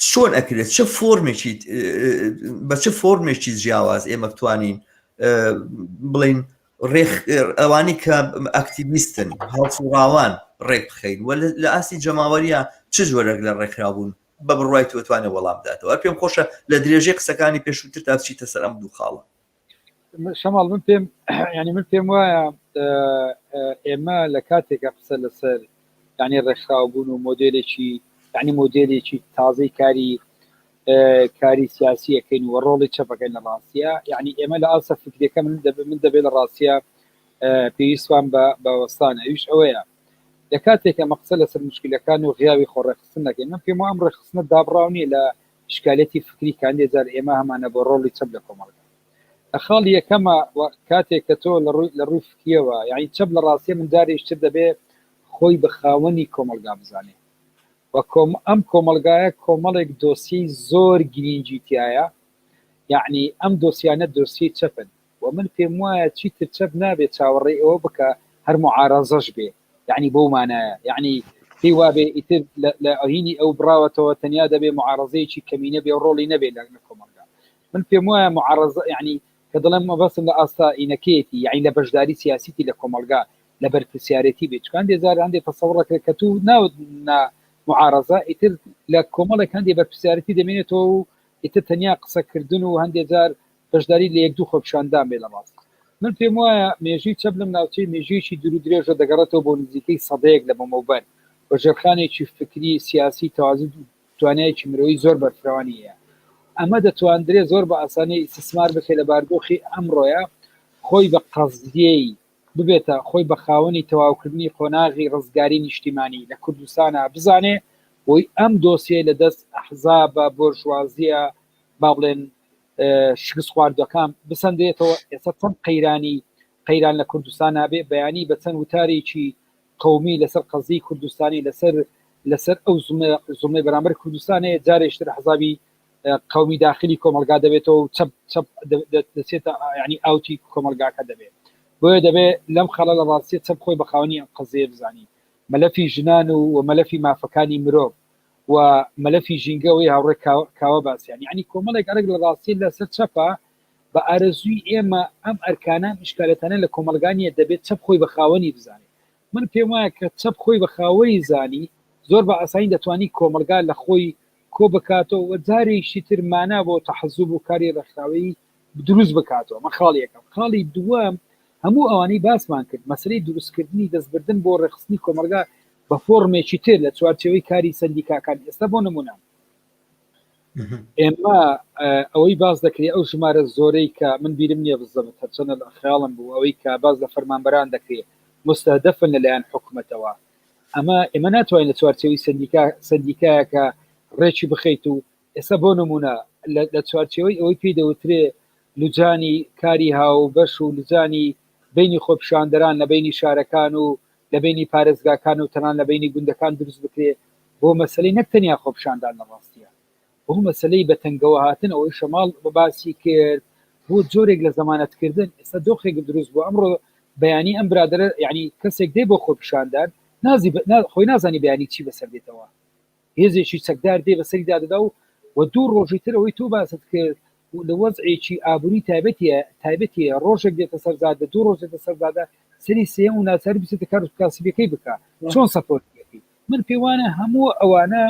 چۆن ئەکرێت بە چه فۆرمێکی جیاواز ئێمە بتوانین بڵین ئەوانی کە ئەکتیڤیستن هەڵسوڕاوان ڕێک بخەین و لە ئاسی جەماوەریە چ جۆرەك لە ڕێکخراوبوون بە بڕوای توانێت وەڵام بداتەوە پێم خۆشە لە درێژەی قسەکانی پێشووتر تا بچیتە سەر ئەم دوو خاڵە شەماڵ من پێم وایە ئێمە لە کاتێکە قسە لەسەر ینی ڕێکخراوبوون و مۆدێلێکی تازەی کاری سیاسیەکەین و ڕۆڵی چەپەکەین لە ڕاستیە یعنی ئێمە لە ئاسە فکرەکە من دەبێت لە ڕاستیە پێویستوان بە وەستانە ئەویش ئەوەیە لە کاتێکە مەقسە لەسەر مشکلەکان و غیاوی خۆڕێخستن نەکەین من پێم ئەم ڕێخستنە دابڕاونی لە شکالەتی فکری کاندێ جار ئێمە هەمانە بۆ ڕۆڵی چەپ لە کۆمەڵگا لە خاڵی یەکەمە کاتێک کە تۆ لە ڕووی فکریەوە یعنی چەپ لە ڕاستیە من داریشتر دەبێت خۆی بە خاوەنی کۆمەلگا بزانێ و ئەم کۆمەلگایە کۆمەڵێک دۆسی زۆر گرنگی تایە یعنی ئەم دۆسیانە دۆسی چەپن و من پێم وایە چیتر چەپ نابێت چاوەڕێ ئەوە بکە هەر معارەزەش بێ یعنی بۆ مانایە یعنی پێی وابێ ئیتر لە ئەهینی ئەو بڕاوەتەوە تەنیا دەبێ معارەزەیەکی کەمینە بێ ڕۆڵی نەبێ لە کۆمەلگا من پێم وایە معارەزە یعنی کە دڵم مەبەستم لە ئاستائینەکەیەتی یعنی لە بەشداری سیاسیتی لە کۆمەلگا لە بەرپرسیارەتی بێت چکان دێزار هەندێک تەسەوڕەکە کە تو ناوت معارەزە ئیتر لە کۆمەڵێک هەندێک بەرپرسیارەتی دەمێنێتەوە و ئیتر تەنیا قسەکردن و هەندێک جار بەشداری لە یەک دوو خۆپشاندان بێ لە ڕاست من پێم وایە مێژووی چەپ لەم ناوچەی مێژوویەکی دوور و درێژە دەگەڕێتەوە بۆ نزیکەی سەدەیەک لە بەمەوبەر بە ژێرخانێکی فکری سیاسی تەواوی توانایەکی مرۆیی زۆر بەرفراوانی هەیە ئەمە دەتوانرێت زۆر بە ئاسانی ئیستثمار بکەیت لە باردۆخی ئەمڕۆیە خۆی بە قەزیەی ببێتە خۆی بە خاوەنی تەواوکردنی قۆناغی ڕزگاری نیشتیمانی لە کوردستانە بزانێ وی ئەم دۆسیە لە دەست ئەحزابە بۆرژوازیە با بڵێن شکست خواردەکان بسەندێتەوە ئێستا چەند قەیران لە کوردستان نابێ بەیانی بە چەند وتارێکی قومی لەسەر قەزی کوردستانی لەسەر ئەو زوڵمەی بەرامبەر کوردستانەیە جارێشتر حزابی قومی داخلی کۆمەلگا دەبێتەوە و دەچێتە ینی ئاوتی کۆمەلگاکە دەبێت بۆیە دەبێت لەم خەڵە لە ڕاستیە چەپ خۆی بە خاوەنی ئەم قەزەیە بزانی مەلەفی ژنان و مەلەفی مافەکانی مرۆڤ و مەلەفی ژینگەوەی هاوڕێ کاوە باسییان یعنی کۆمەڵێک ئەرێک لە ڕاستی لەسەر چەپە بە ئارەزووی ئێمە ئەم ئەرکانان ئیشکالەتانە لە کۆمەلگانیە دەبێت چەپ خۆی بە خاوەنی بزانێت من پێم وایە کە چەپ خۆی بە خاوەنی زانی زۆر بە ئاسانی دەتوانی کۆمەلگا لە خۆی کۆ بکاتەوە و جارێکی تر مانا بۆ تەحەزوب و کاری ڕێکخراوی دروست بکاتەوە مە خاڵی یەکەم خاڵی دووەم هەموو ئەوانەی باسمان کرد مەسلەی دروستکردنی دەستبردن بۆ ڕێخستنی کۆمەلگا بە فۆرمێکی تر لە چوارچێوەی کاری سەندیکاکان ئێستا بۆ نمونە ئێمە ئەوەی باز دەکرێت ئەو ژمارە زۆرەی کە من بیرم نییە بزەمت هەرچەنە لە خەیاڵم بوو ئەوەی کە باز لە فەرمانبەران دەکرێت مستهدەفن لەلایەن حکوومەتەوە ئەمە ئێمە ناتوانین لە چوارچێوەی سەندیکایەکە ڕێکی بخەیت و ئێستا بۆ نمونە لە چوارچێوەی ئەوەی پێی دەوترێ لوجانی کاری هاو بەش و لوجانی بینی خۆپشاندەران لە بینی شارەکان و لە بینی پارێزگاکان و تەنان لە بینی گوندەکان دروست بکرێ بۆ مەسلەی نەکتەنیا خۆپشاندان لە ڕاستیە بۆ مەسلەی بەتەنگەوە هاتن ئەوەی شەماڵ بەباسی کرد بۆ جۆرێک لە زەمانەتکردن ئێستا دۆخێک دروست بوو ئەمڕۆ بەیانی ئەم برادرە یعنی کەسێک دێ بۆ خۆپشاندان خۆی نازانی بەیانی چی بەسەر دێتەوە هێزێکی چەکدار دێ بەسەری دادەدا و دوو ڕۆژی تر ئەوەی تۆ باست کرد لە وەزعێکی ئابووری تایبەتی ڕۆژێک دێتە سەرزادە دوو ڕۆژ دێتە سەرزادە سەری سێم و ناچار بچێتە کار کاسبیەکەی بکە چۆن سەپۆرتەکەی من پێی وانە هەموو ئەوانە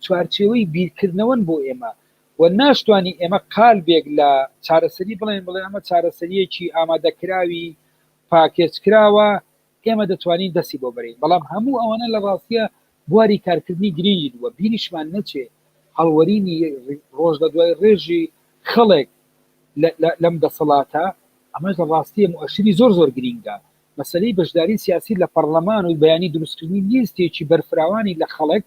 چوارچێوەی بیرکردنەوەن بۆ ئێمە و ناشتوانی ئێمە قالبێک لە چارەسەری بڵێن ئەمە چارەسەریەکی ئامادەکراوی پاکێجکراوە ئێمە دەتوانین دەستی بۆ بەرین بەڵام هەموو ئەوانە لە ڕاستیە بواری کارکردنی گرنگی وە بیریشمان نەچێ هەڵوەرینی ڕۆژ لە دوای ڕێژی خەڵک لەم دەسەڵاتە ئەمەش لە ڕاستیە مؤشری زۆر گرینگە مەسلەی بەشداری سیاسی لە پەرلەمان و بەیانی دروستکردنی لیستێکی بەرفراوانی لە خەڵک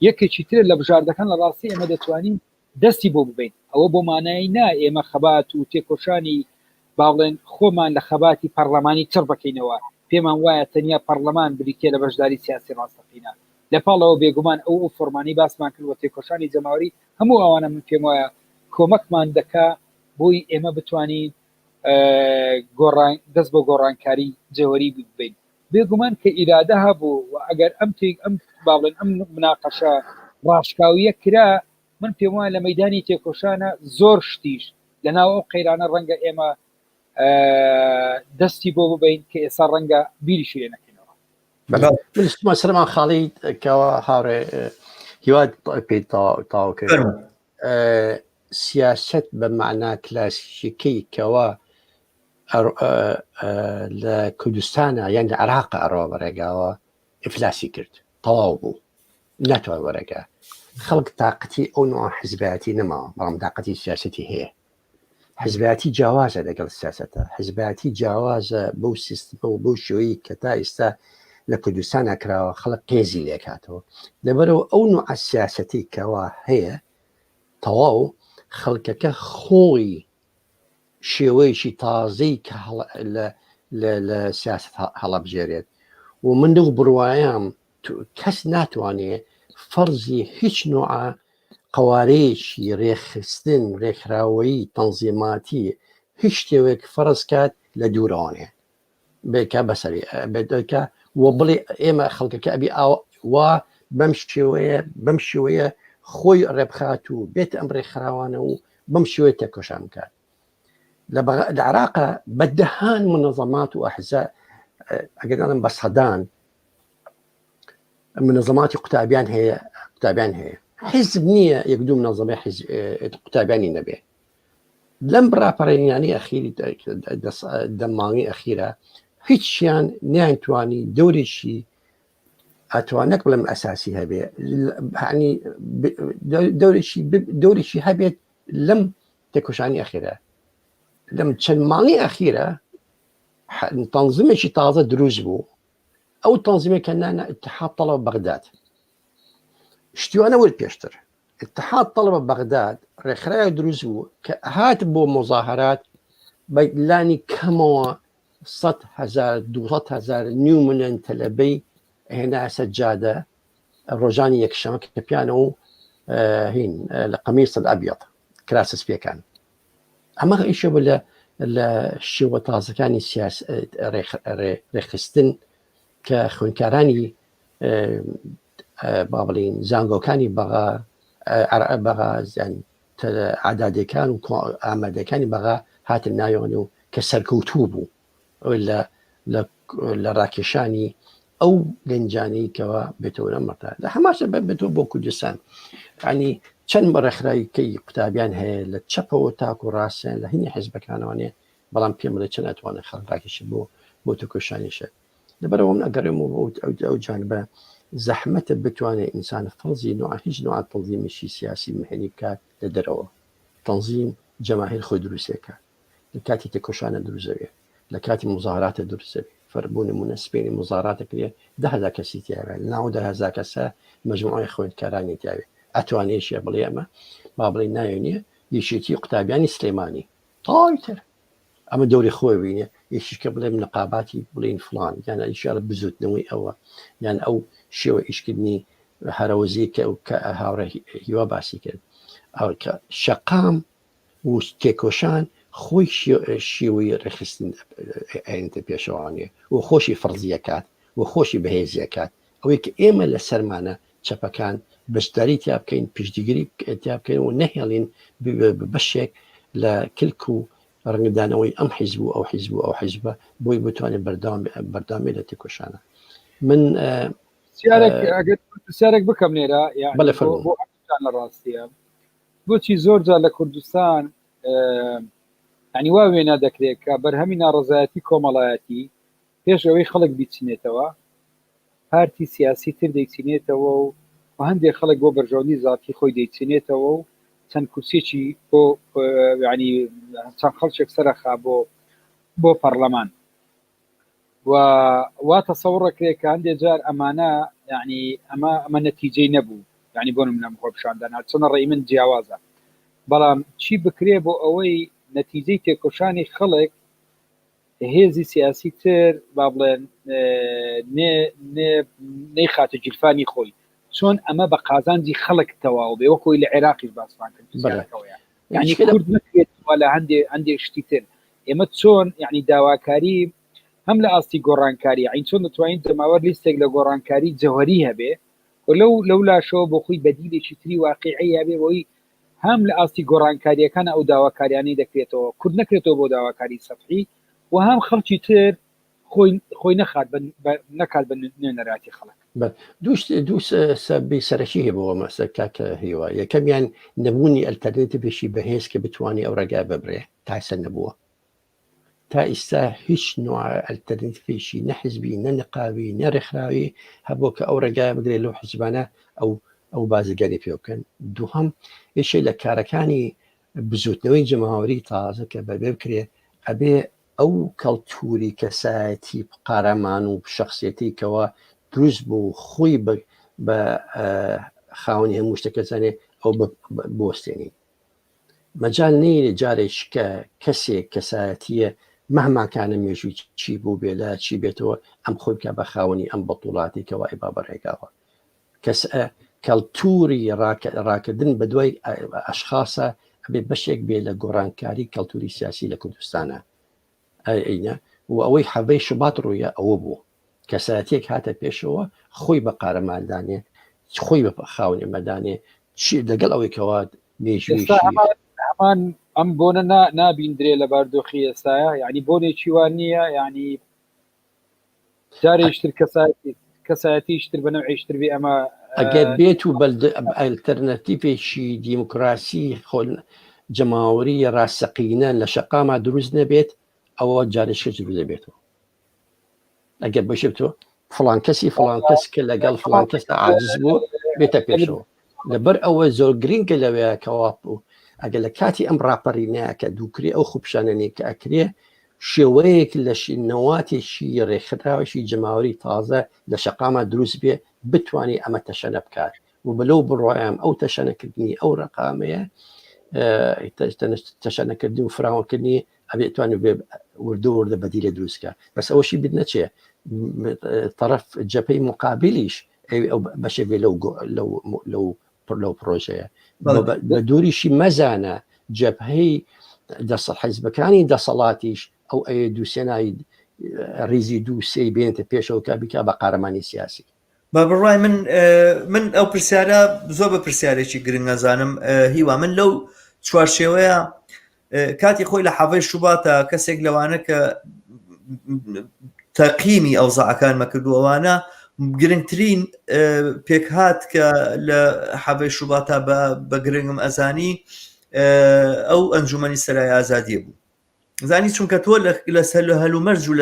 یەکێکی تر لە بژاردەکان لە ڕاستی ئێمە دەتوانین دەستی بۆ ببین ئەوە بۆ مانایی نا ئێمە خەبات و تێکۆشانی باڵێن خۆمان لە خەباتی پەرلەمانی تر بکەینەوە پێمان وایە تەنیا پەرلەمان بریتێ لە بەشداری سیاسی ڕاستەقینە لە پاڵەوە بێگومان ئەو فۆرمانی باسمان کرد و تێکۆشانی جەماوەری هەموو ئەوانە من پێم وایە کۆمەکمان دەکا بۆی ئێمە بتوانین دەست بۆ گۆڕانکاری جێوەری ببین بێگومان کە ئیرادە هەبوو و ئەگەر ئەم باڵێن ئەم مناقەشە ڕاشکاویە کرا من پێم وایە لە مەیدانی تێکۆشانە زۆر شتیش لەناو ئەو قەیرانە ڕەنگە ئێمە دەستی بۆ ببین کە ئێستا ڕەنگە بیریشی لێ نەکەینەوە من سلمان خاڵی کەەوە هاوڕێ هیواد پێ تاو کرد سیاست بە معنا کلاسیکەی کەەوە لە کوردستانە یان لە عێراق ئەڕۆ بەڕێگاوە ئیفلاسی کرد تەواو بوو ناتوان وەرەگا خەڵک تااقەتی ئەو نوع حزبەتی نەماوە بەڵام تااقەتی سیاسەتی هەیە حزبەتی جیاوازە لەگەڵ سیاسەتە حزبەتی جیاوازە بەو سیستمە و بەو شێوەی کە تا ئێستا لە کوردستان نکراوە خەڵک قێزی لێکاتەوە لەبەرەوە ئەو نوع سیاسەتی کەوا هەیە تەواو خەڵکەکە خۆی شێوەیەکی تازەی کە لە سیاست هەڵەبژێرێت و من دڵ بڕوایم کەس ناتوانێت فەرزی هیچ نوع قوارەیەکی ڕێخستن ڕێکخراوەیی تەنزیماتی هیچ شتێوێک فەرز کات لە دوورەوانێ بێکە بەسەری بێتکە وە بڵێ ئێمە خەڵکەکە ئەبی وا بەم شێوەیە خۆی ڕێبخات و بێت ئەم ڕێکخراوانە و بەم شێوەیە تێکۆشان بکات لە عێراقا بەدەهان منەظەمات و ئەحزا ئەگەرڵم بە سەدان منەظەماتی قوتابیان هەیە حزب نییە یەک دوو منەظەمە قوتابیانی نەبێ لەم بڕاپەڕێنیانی ئەخیری دەماڵی ئەخیرە هیچیان نیانتوانی دەورێکی ئەتوانەک بڵم ئەساسی هەبێ دەورێکی هەبێت لەم تێکۆشانی ئەخیرە لەم چەند ماڵی ئەخیرە تەنزیمێکی تازە دروست بوو ئەو تەنزیمێک کە نانە اتحاد طلبة بەغداد شتیوانە وەرد پێشتر اتحاد طلبة بەغداد ڕێکخراوێک دروست بوو کە هات بۆ مظاهرات بەلانی کەمەوە 100,000 200,000 نیو ملیۆن تەلەبەی هێنا سەجادە ڕۆژانی یەکشەمە کە پیانە و هین لە قەمیس الأبيض کراسس پێکان ئەمە ئیشە بوو لە شێوە تازەکانی ڕێخستن کە خوێندکارانی با بڵین زانگۆکانی بەغا عادادەکان و ئامادەکانی بەغا هاتن ناوێن و کە سەرکەوتوو بوو لە ڕاکێشانی ئەو گەنجانەی کەەوە بێتەوە نەمەتا لە هەماشە بێتەوە بۆ کوردستان ینی چەند ڕێکخراویکەی قوتابیان هەیە لە چەپەوە تاک و ڕاستیان لە هەنی حیزبەکانەوەنێ بەڵام پێم بڵێ چەند ئەتوانێت خەڵک ڕاکێشی بۆ تۆکۆشانیشە لەبەرەوە من ئەگەڕێمەوە ئەو جانبە زەحمەتە بتوانێت ئینسان فەڵزی نوع هیچ نوع تەنزیمێکی سیاسی مهێنی بکات لە دەرەوە تەنزیم جەماهیر خۆی دروستێکە لە کاتی تێکۆشانە دروزەوێ لە کاتی مزاهراتە دروستەوێ فەربوونی منەسبێنی مزاهراتە کرێ 10,000 کەسی تیاوێ ناو 10,000 کەسە مەجموعەی خوێندکارانی تیاوێ ئەتوانێشیە بڵێ ئەمە با بڵێ ناوێنیە یەکێتی قوتابیانی سلێمانی تاویتر ئەمە دەوری خۆی بینێ یەکیشکە بڵێم نقاباتی بڵین فلان یان ئیشارە بزوتنەوەی ئەوە یان ئەو شێوە ئیشکردنی هەرەوەزی کە هاوڕە هیوا باسی کرد ئەو کە شەقام و تێکۆشان خۆی شێوەی ڕێخستن ئەینتە پێشەوانێ و خۆشی فەرزیەکات و خۆشی بەهێزیەکات ئەوەی کە ئێمە لە سەرمانە چەپەکان بەشداری تیا بکەین پشتیگیری تیا بکەین و نەهێڵین بەشێک لە کلک و ڕنگدانەوەی ئەم حیزب و ئەو حیزب و ئەو حیزبە بۆی بتوانێت بەردامی لە تێکۆشانە من سیارێک بکەم لێرە بەڵێ لە ڕاستیە بۆچی زۆر جار لە کوردستان ینی وا وێنە دەکرێت کە بەرهەمی ناڕزایەتی کۆمەڵایەتی پێش ئەوەی خەڵک بیچینێتەوە پارتی سیاسی تر دەیچینێتەوە و هەندێک خەڵک بۆ بەرژەوندی ذاتی خۆی دەیچینێتەوە و چەند کورسێکی بۆ ینی چەند خەڵکێک سەرخا بۆ پەرلەمان وا تەسەوڕەکرێت کە هەندێک جار ئەمانە ینی ئەمە نەتیجەی نەبوو ینی بۆ نمونە خۆ پیشاندانا چۆن ڕێی من جیاوازە بەڵام چی بکرێ بۆ ئەوەی نەتیجەی تێکۆشانی خەڵک هێزی سیاسی تر با بڵێن نەیخاتە جیرفانی خۆی چۆن ئەمە بە قازانجی خەڵک تەواو بێ وەکۆی لە عێراقیش باسمان کرد ینی کورد نەکرێتەوە لە هەندێک شتی تر ئێمە چۆن ینی داواکاری هەم لە ئاستی گۆڕانکاری عین چۆن دەتوانین دەماوەەر لیستێک لە گۆڕانکاری جەوهری هەبێ و لەو لاشەوە بۆ خۆی بەدیلێکی تری واقعی هەبێ بۆی هەم لە ئاستی گۆڕانکاریەکان ئەو داواکاریانی دەکرێتەوە کورد نەکرێتەوە بۆ داواکاری سەفحی و هەم خەڵکی تر خۆی نەکات بە نوێنەراتی خەڵک دوو سەبی سەرەکی هەیە بۆەوە مەسە کاکە هیوا یەکەمیان نەبوونی ئەلتەرنێتیڤێکی بەهێز کە بتوانێت ئەو ڕێگا ببرێ تاسە نەبووە تا ئێستا هیچ نوع ئەلتەرنێتیڤێکی نەحزبی نەنقاوی نەڕێکخراوی هەبوو کە ئەو ڕێگای بگرێت لەو حزبانە ئەو بازرگانی پێ بکەن دووهەم یەکێک لە کارەکانی بزوتنەوەی جەماوەری تازە کە بەبێ بکرێ ئەبێ ئەو کەڵتوری کەسایەتی قارەمان و شخصیەتی کەەوە دروست بوو خۆی بە خاوەنی هەموو شتەکەزانێ ئەو بوەستێنی مەجال نەیە جارێک کە کەسێک کەسایەتیە مەهماکانە مێژووی چی بوو بێ لە چی بێتەوە ئەم خۆی بکە بە خاوەنی ئەم بەتوڵاتی کەەوە ئێبا بەڕێگاوە کەس کەلتوری ڕاکردن بە دوای ئەشخاصە ئەبێ بەشێک بێ لە گۆڕانکاری کەلتوری سیاسی لە کوردستانە ئەینە و ئەوەی حەبەی شوبات ڕوویە ئەوە بوو کەسایەتێک هاتە پێشەوە خۆی بە قارەماندانێ خۆی بە خاوەنی مەدانێ لەگەڵ ئەوەی کەوا مێژویمان ئەم بۆنە نابیندرێ لە باردۆخی ئێستاە یعنی بۆنێکی وان نییە یعنی جارێشتر کەسایەتیشتر بە نەوعیشتر بێ ئەمە ئەگەر بێت و ئەلتەرنەتیڤێکی دیموکراسی خۆن جەماوەری ڕاستەقینە لە شەقاما دروست نەبێت ئەوە جارێشکە دروست دەبێتەوە ئەگەر بەشێتەوە فڵان کەسی فڵان کەس کە لەگەڵ فڵان کەستا عاجز بوو بێتە پێشەوە لەبەر ئەوە زۆر گرنگە لەوەیە کەوا بوو ئەگەر لە کاتی ئەم ڕاپەڕینەیە کە دووکرێ ئەو خوبشانەنێک کە ئەکرێ شێوەیەک لە نەواتێکی ڕێکخراوەشی جەماوەری تازە لە شەقاما دروست بێ بتوانێت ئەمە تەشەنە بکات و بەلەو بڕۆیان ئەو تەشەنەکردنی ئەو ڕقامەیە تەشەنەکردنی و فراوانکردنی ئەبێتوانێت بێ وردە بەدیلە دروستکە بەس ئەوەشی بت نەچێ طرف جەپەی مقابلیش بەشێ بێ لەو پرۆژەیە بە دووریشی مەزانە جەبهەی حیزبەکانی دەسەڵاتیش ئەو دووسێنایی ریزی دوو سێی بێنێتە پێشەوە کە بیکا بە قارەمانی سیاسی بە بڕای من ئەو پرسیارە زۆر بە پرسیارێکی گرنگ نەزانم هیوا من لەو چوارشێوەیە کاتی خۆی لە حەڤەی شوباتە کەسێک لەوانە کە تەقیمی ئەوزاعەکان مەکردووەوانە گرنگترین پێکهات کە لە حەڤەی شوباتە بە گرنگم ئەزانی ئەو ئەنجومەنی سەرای ئازادیە بوو زانی چونکە تۆ لە هەلومەرج و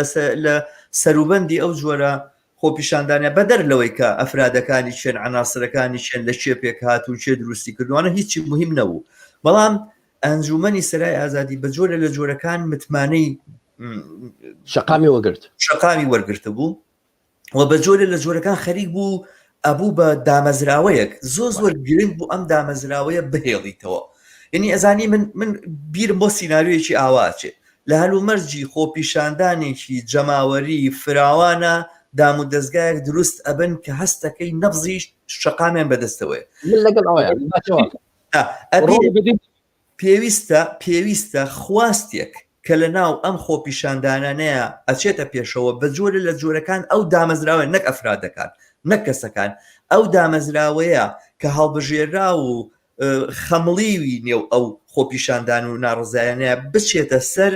لە سەروبەندی ئەو جۆرە خۆپیشاندانە بەدەر لەوەی کە ئەفرادەکانی چێن عناسرەکانی چێن لە چێ پێکهات و چێ دروستی کردوانە هیچی مهم نەبوو بەڵام ئەنجومەنی سەرای ئازادی بە جۆرە لە جۆرەکان متمانەی شەقامی وەرگرتە بوو و بە جۆرە لە جۆرەکان خەریک بوو ئەبوو بە دامەزراوەیەک زۆر گرنگ بوو ئەم دامەزراوەیە بهێڵیتەوە یعنی ئەزانی من بیرم بۆ سینناریویەکی ئاواچێ لە هەلومەرجی خۆپیشاندانێکی جەماوەری فراوانە دام و دەستگایەک دروست ئەبن کە هەستەکەی نەبزی شەقامیان بەدەستەوەی پێویستە خواستێک کە لە ناو ئەم خۆپیشاندانانەیە ئەچێتە پێشەوە بە جۆرە لە جۆرەکان ئەو دامەزراوە نەک ئەفرادەکان نەک کەسەکان ئەو دامەزراوەیە کە هەڵبژێرا و خەمڵیوی نێو ئەو خۆپیشاندان و ناڕزایانەیە بچێتە سەر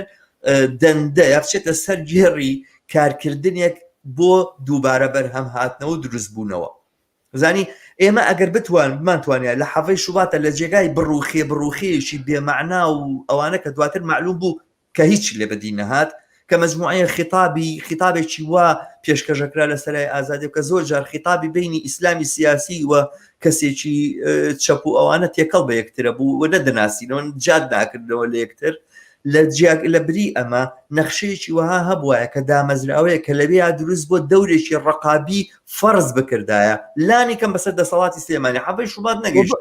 دەندە یا بچێتە سەر گێڕی کارکردنێک بۆ دووبارە بەرهەم هاتنەوە و دروست بوونەوە. زانی ئێمە ئەگەر بمانتوانێت لە حەڤەی شوباتە لە جێگای بڕوخێشی بێمەعنا و ئەوانە کە دواتر معلوم بوو کە هیچی لێ بەدی نەهات کە مەجموعەیە خیتابێکی وا پێشکەشەکرا لە سەرای ئازادی کە زۆر جار خیتابی بینی ئیسلامی سیاسی و کەسێکی چەپ و ئەوانە تێکەڵ بە یەکترە بوو و نەدەناسینەوە جاد ناکردەوە لە یەکتر لە بری ئەمە نەخشەیەکی وەها هەبووایە کە دامەزراوەیە کە لەوێ دروست بۆ دەورێکی ڕقابی فەرز بکردایە لانی کەم بەسەر دەسەڵاتی سلێمانی حەڤەی شوبات نەگەیشت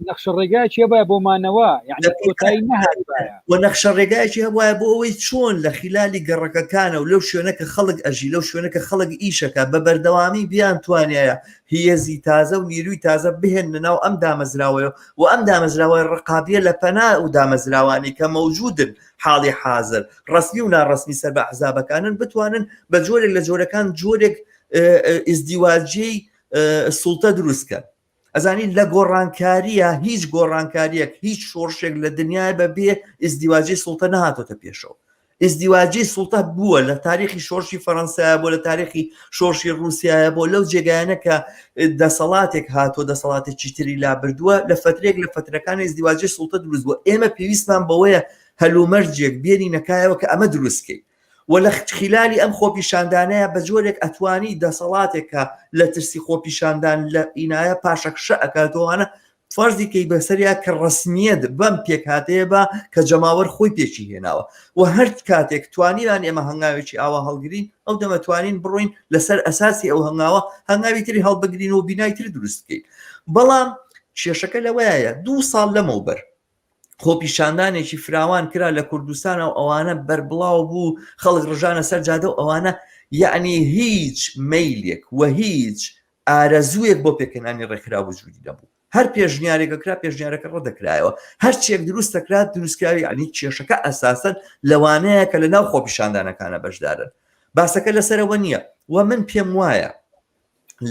نەخشە ڕێگایکی هەبایە بۆ مانەوە یعنی کۆتایی نەهاتبایە و نەخشە ڕێگایکی هەبوایە بۆ ئەوەی چۆن لە خلالی گەڕەکەکانە و لەو شوێنە کە خەڵک ئەژی لەو شوێنە کە خەڵک ئیشەکە بە بەردەوامی بیان توانایە هێزی تازە و نیروی تازە بهێن لەناو ئەم دامەزراوەیە و ئەم دامەزراوەی ڕقابیە لە پەنا و دامەزراوانی کە مەوجودن حاڵی حاضر ڕسمی و ناڕسمی سەر بە حزابەکانن بتوانن بە جۆرێک لە جۆرەکان جۆرێک ئیزدیواجی سوڵتە دروستکەن. ئەزانی لە گۆڕانکاریە هیچ گۆڕانکاریەک هیچ شۆڕشێک لە دنیای بەبێ ئیزدیواجی سوڵتە نهاتۆتە پێشەوە. ئیزدیواجی سوڵتە بووە لە تاریخی شۆڕشی فەڕەنسایە بۆ لە تاریخی شۆڕشی رووسایە بۆ لەو جێگایانە کە دەسەڵاتێک هاتۆ دەسەڵاتێکی تری لا بردووە لە فترێک لە فترەکانی ئیزدیواجی سوڵتە دروست بووە. ئێمە پێویستمان بەوەیە هەلومەرجێک بێنی نەکایەوە کە ئەمە دروستکەی و لە خلالی ئەم خۆپیشاندانەیە بە جۆرێک ئەتوانی دەسەڵاتێکە لە ترسی خۆپیشاندان لە ئینایە پاشەکشە ئەکاتەوەوانە فەرزی کەی بەسەریا کە ڕسمیەت بەم پێکاتەیە بە کە جەماوەر خۆی پێچی هێناوە و هەر کاتێک توانیان ئێمە هەنگاوێکی ئاوا هەڵگرین ئەو دەمەتوانین بڕۆین لەسەر ئەساسی ئەو هەنگاوی تری هەڵبگرین و بینای تری دروستکەین. بەڵام کێشەکە لەوەیە 2 ساڵ لەمەوبەر خۆپیشاندانێکی فراوان کرا لە کوردستانە و ئەوانە بەربڵاو بوو خەڵک ڕژانە سەر جادە و ئەوانە یعنی هیچ مەیلێک و هیچ ئارەزوویەک بۆ پێکەنانی ڕێکخرا وجودی نەبوو. هەر پێشنیارێکەکرا پێشنیارەکە ڕەدەکرایەوە هەر چێک دروستەکرات دروستکراوی عنی کێشەکە ئەساسەن لەوانەیە کە لە ناو خۆپیشاندانەکانە بەشدارن. باسەکە لەسەرەوە نییە و من پێم وایە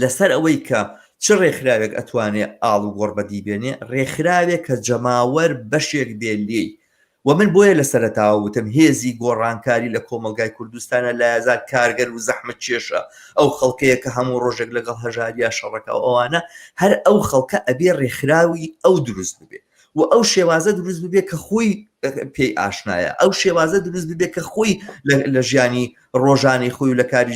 لەسەر ئەوەی کە چ ڕێکخراوێک ئەتوانێت ئاڵ و گۆڕبەدی بێنێ ڕێکخراوێک کە جەماوەر بەشێک بێ لێی و من بۆیە لە سەرەتاوە وتم هێزی گۆڕانکاری لە کۆمەلگای کوردستانە لە یازار کارگەر و زەحمەت کێشە ئەو خەڵکەیە کە هەموو ڕۆژێک لەگەڵ هەژاریا شەڕەکە ئەوانە هەر ئەو خەڵکە ئەبێ ڕێکخراوی ئەو دروست ببێ و ئەو شێوازە دروست ببێ کە خۆی پێی ئاشنایە ئەو شێوازە دروست ببێ کە خۆی لە ژیانی ڕۆژانی خۆی و لە کاری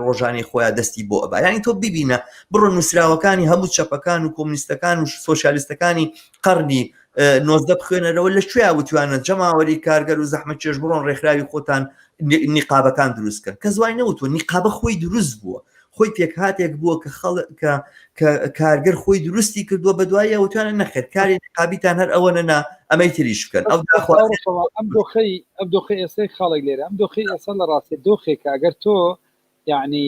ڕۆژانی خۆیان دەستی بۆ ئەبا. ینی تۆ ببینە بڕۆ نووسراوەکانی هەموو چەپەکان و کۆمونیستەکان و سۆشیالیستەکانی قەرنی 19 بخوێنەرەوە لە شوێ وتوانە جەماوەری کارگەر و زەحمەت کێش بڕۆن ڕێکخراوی خۆتان نیقابەکان دروستکەن کە زوای نەوتوە نیقابە خۆی دروست بووە خۆی پێکهاتێک بووە کە کارگەر خۆی دروستی کردووە بە دوایە وتوانە نەخێت کاری نیقابیتان هەر ئەوە نەنا ئەمەی تریش بکەن ئەم دۆخی ئێستای خاڵێک لێرە ئەم دۆخی ئێستا لە ڕاستی دۆخێکە ئەگەر تۆ یعنی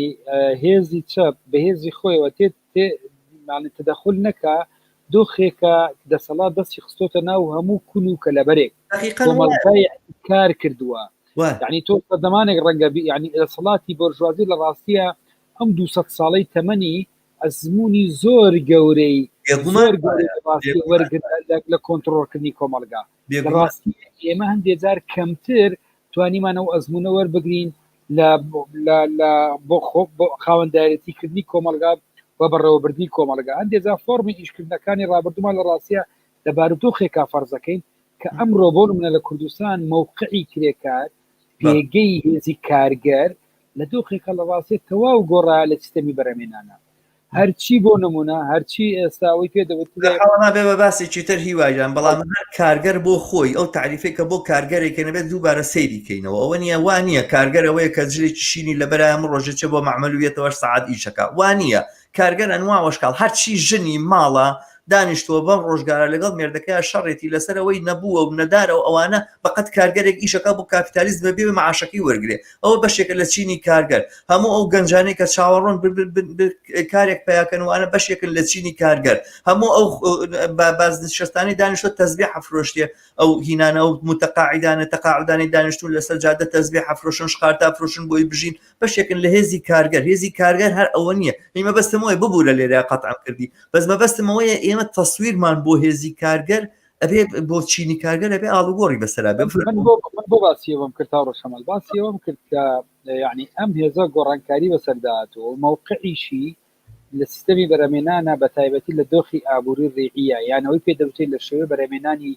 هێزی چەپ بە هێزی خۆیەوە تدەخل نەکە دۆخێکە دەسەڵات دەستی خستۆتە ناو هەموو کون و کەلەبەرێک کۆمەڵگای کار کردووە یعنی تۆ دەمانێک ڕەنگە یعنی دەسەڵاتی بۆرژوازی لە ڕاستیە ئەم 200 ساڵەی تەمەنی ئەزمموی زۆر گەورەی لە کۆنتڕۆلکردنی کۆمەلگا ڕاستی ئێمە هەندێک جار کەمتر توانیمانەوە ئەزمونە وەربگرین بۆ خاوەندایەتیکردنی کۆمەلگا و بەڕێوەبردنی کۆمەلگا هەندێک جار فۆرمی ئیشکردنەکانی ڕابردومان لە ڕاستیە لە بارودۆخێکا فەرزەکەین کە ئەمڕۆ بۆ منە لە کوردستان مووقعی کرێکار پێگەی هێزی کارگەر لە دۆخێکە لە ڕاستێت تەواو گۆڕا لە سیستەمی بەرەمێنانە هەرچی بۆ نمونە هەرچی ئێستاوی پێدەوتبێ بە باسێکی تر هیواژان بەڵام کارگەر بۆ خۆی ئەو تعریفێکە بۆ کارگەرێکە نەبێت دووبارە سەیریکەینەوە ئەوە نیە وانە کارگەرەوەیە کە جلێکی شینی لە بەرای ئەم ڕۆژێک بۆ معمەلوێتەوە سعات ئیشەکە وانە کارگەر ئەنوا وەشکال هەرچی ژنی ماڵە دانیشتووە بەم ڕۆژگارە لەگەڵ مێردەکەی شەڕێتی لەسەرەوەی نەبووە و نەدارە و ئەوانە بەقەت کارگەرێک ئیشەکە بۆ کاپیتالیزم بێ معاشەکەی وەرگێ ئەوە بەشێکە لە چینی کارگەر هەموو ئەو گەنجانەی کە چاوەڕۆن کارێک پیاکەنوانە بەشێکن لە چینی کارگەر هەموو ئەو بازنشستانی دانیشتۆ تەزبیح حفرۆشتێ ئەو هینانە و متقاعدانە تەقاعدانی دانیشتون لەسەر جادە تەزبیح حفرۆشن شقارتا فرۆشن بۆی بژین بەشێکن لە هێزی کارگەر هێزی کارگەر هەر ئەوە نییە ئێمە بەستمەوەی ببوو لە لێرە قەتعام کردی بەس مەبەستمەوەیە ئێمە تەسویرمان بۆ هێزی کارگەر ئەبێ بۆ چینی کارگەر ئەبێ ئاڵوگۆڕی بەسەرا بێ بۆ باسیەوەم کرد تا ڕۆژەمەل باسیەوەم کرد کە یعنی ئەم هێزە گۆڕانکاری بەسەرداهاتوە و مووقعیشی لە سیستەمی بەرەمێنانە بە تایبەتی لە دۆخی ئابووری ڕێعیە یانەوەی پێدەوتێت لە شێوەی بەرەمێنانی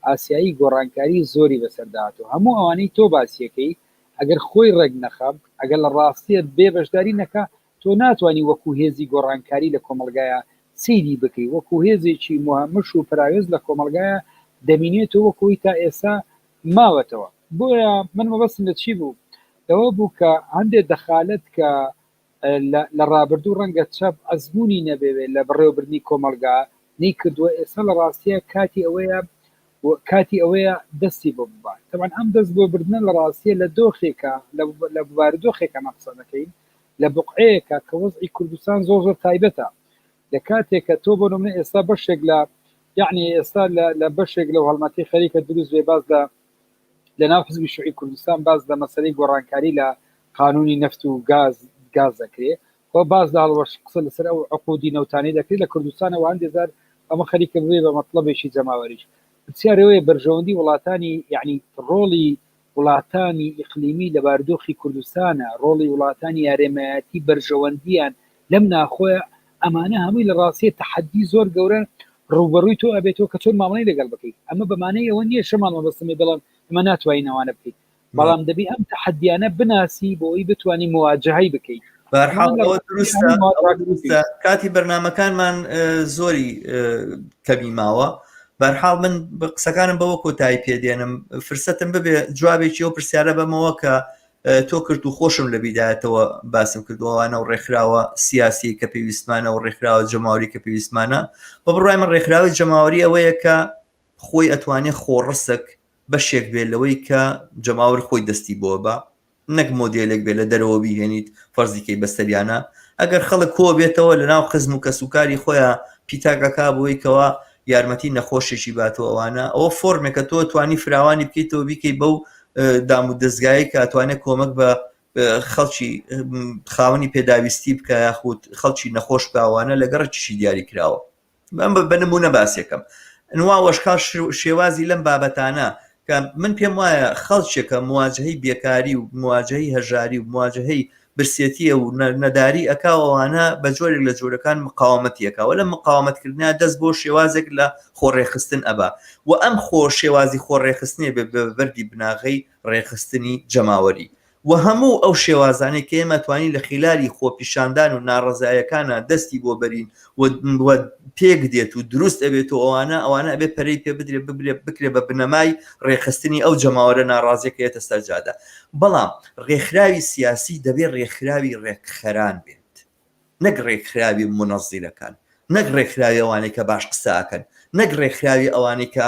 ئاسیایی گۆڕانکاری زۆری بەسەرداهاتوە هەموو ئەوانەی تۆ باسیەکەی ئەگەر خۆی ڕێک نەخەم ئەگەر لە ڕاستیت بێ بەشداری نەکە تۆ ناتوانانی وەکو هێزی گۆڕانکاری لە کۆمەلگایە سیری بکەی وەکو هێزێکی مهمش و پراوێز لە کۆمەلگایە دەمینێتەوە وەکوی تا ئێستا ماوەتەوە بۆیە من مەبەستم لە چی بوو ئەوە بوو کە هەندێک دەخالت کە لە ڕابردوو ڕەنگە چەپ ئەزمموی نەبێت لە بڕێوەبرنی کۆمەلگا نەی کردووە ئێستا لە ڕاستیە کاتی ئەوەیە دەستی بۆ ببات تەمان ئەم دەست بۆ بردنە لە ڕاستیە لە دۆخێکە لە بواردۆخێکە مەقسە دەکەین لە بقعەیەکە کە وەزعی کوردستان زۆر تایبەتە لە کاتێکە تۆ بۆ نمونە ئێستا بەشێک لە یعنی ئێستا لە بەشێک لە هەڵمەتی خەریکە دروست بێ باز لە ناو حزبی شوعی کوردستان باز لە مەسەلەی گۆڕانکاری لە قانونی نەفت و گاز دەکرێت خۆ باز لە هەڵوەش قسە لەسەر ئەو عقودی نەوتانی دەکرێت لە کوردستانەوە هەندێزار ئەمە خەریکە بێ بە مەطلبێکی جەماوەریش پرسیارەوەی بەرژەوەندی وڵاتانی یعنی ڕۆڵی وڵاتانی ئیقلیمی لە باردۆخی کوردستانە ڕۆڵی وڵاتانی یارێمەتی بەرژەوەندیان لەم ناخۆە ئەمانە هەمووی لە ڕاستیە تەحەدی زۆر گەورە ڕوبەڕووی تۆ ئەبێتەوە کە چۆن مامەڵەی لەگەڵ بکەیت ئەمە بەمانەی ئەوە نییە شەمان مەبەستمی بڵێن ئەمە ناتوانین ئەوانە بکەیت بەڵام دەبی ئەم تەحەدیانە بناسی بۆی بتوانی مواجهەی بکەیت بەرحاڵەوە دروستە کاتی بەرنامەکانمان زۆری کەمی ماوە بەرحاڵ من قسەکانم بەوە کۆتایی پێدێنم فرسەتم ببێ جوابێکی ئەو پرسیارە بەمەوە کە تۆ کرد و خۆشم لە بیدایەتەوە باسم کردووانە و ڕێکخراوە سیاسی کە پێویستمانە و ڕێکخراوە جەماوەری کە پێویستمانە بە بڕای من ڕێکخراوی جەماوەری ئەوەیە کە خۆی ئەتوانێت خۆڕسک بەشێک بێت لەوەی کە جەماوەر خۆی دەستی بۆ بە نەک مۆدیلێک بێت لە دەرەوە بیهێنیت فەرزیکەی بەستەریانە ئەگەر خەڵک کۆ بێتەوە لە ناو خزم و کەسوکاری خۆیان پیتاکەکە بۆی کەەوە یارمەتی نەخۆشێکی باتەوە ئەوانە ئەوە فۆرمێکە تۆ توانی فراوانی بکەیتەوە بیکەی بەو دام و دەستگایی کە ئەتوانێت کۆمەک بە خەڵکی خاوەنی پێداویستی بکە یاخود خەڵکی نەخۆش باوانە لەگەڕێکیشی دیاری کراوە بە نمونە باسێکم نوا وەشکار شێوازی لەم بابەتانە کە من پێم وایە خەڵکێکە مواجهەی بێکاری و مواجهەی هەژاری و مواجهەی برسێتیە و نەداری ئەکاوانە بە جۆرێک لە جۆرەکان مقاومەتیەکەوە لە مقاومەتکردنیان دەست بۆ شێوازێک لە خۆڕێخستن ئەبا و ئەم شێوازی خۆڕێخستنی بە بەردی بناغەی ڕێخستنی جەماوەری و هەموو ئەو شێوازانەی کە ئێمە توانی لە خلالی خۆپیشاندان و ناڕەزایەکانە دەستی بۆ بەرین و پێک دێت و دروست ئەبێت و ئەوانە ئەبێ پەرەی پێ بدرێ بکرێ بە بنەمای ڕێخستنی ئەو جەماوەرە ناڕازیەکە هێتە سەرجادە بەڵام ڕێکخراوی سیاسی دەبێت ڕێکخراوی ڕێکخەران بێت نەک ڕێکخراوی منەزیرەکان نەک ڕێکخراوی ئەوانەی کە باش قساکەن نەک ڕێکخراوی ئەوانەی کە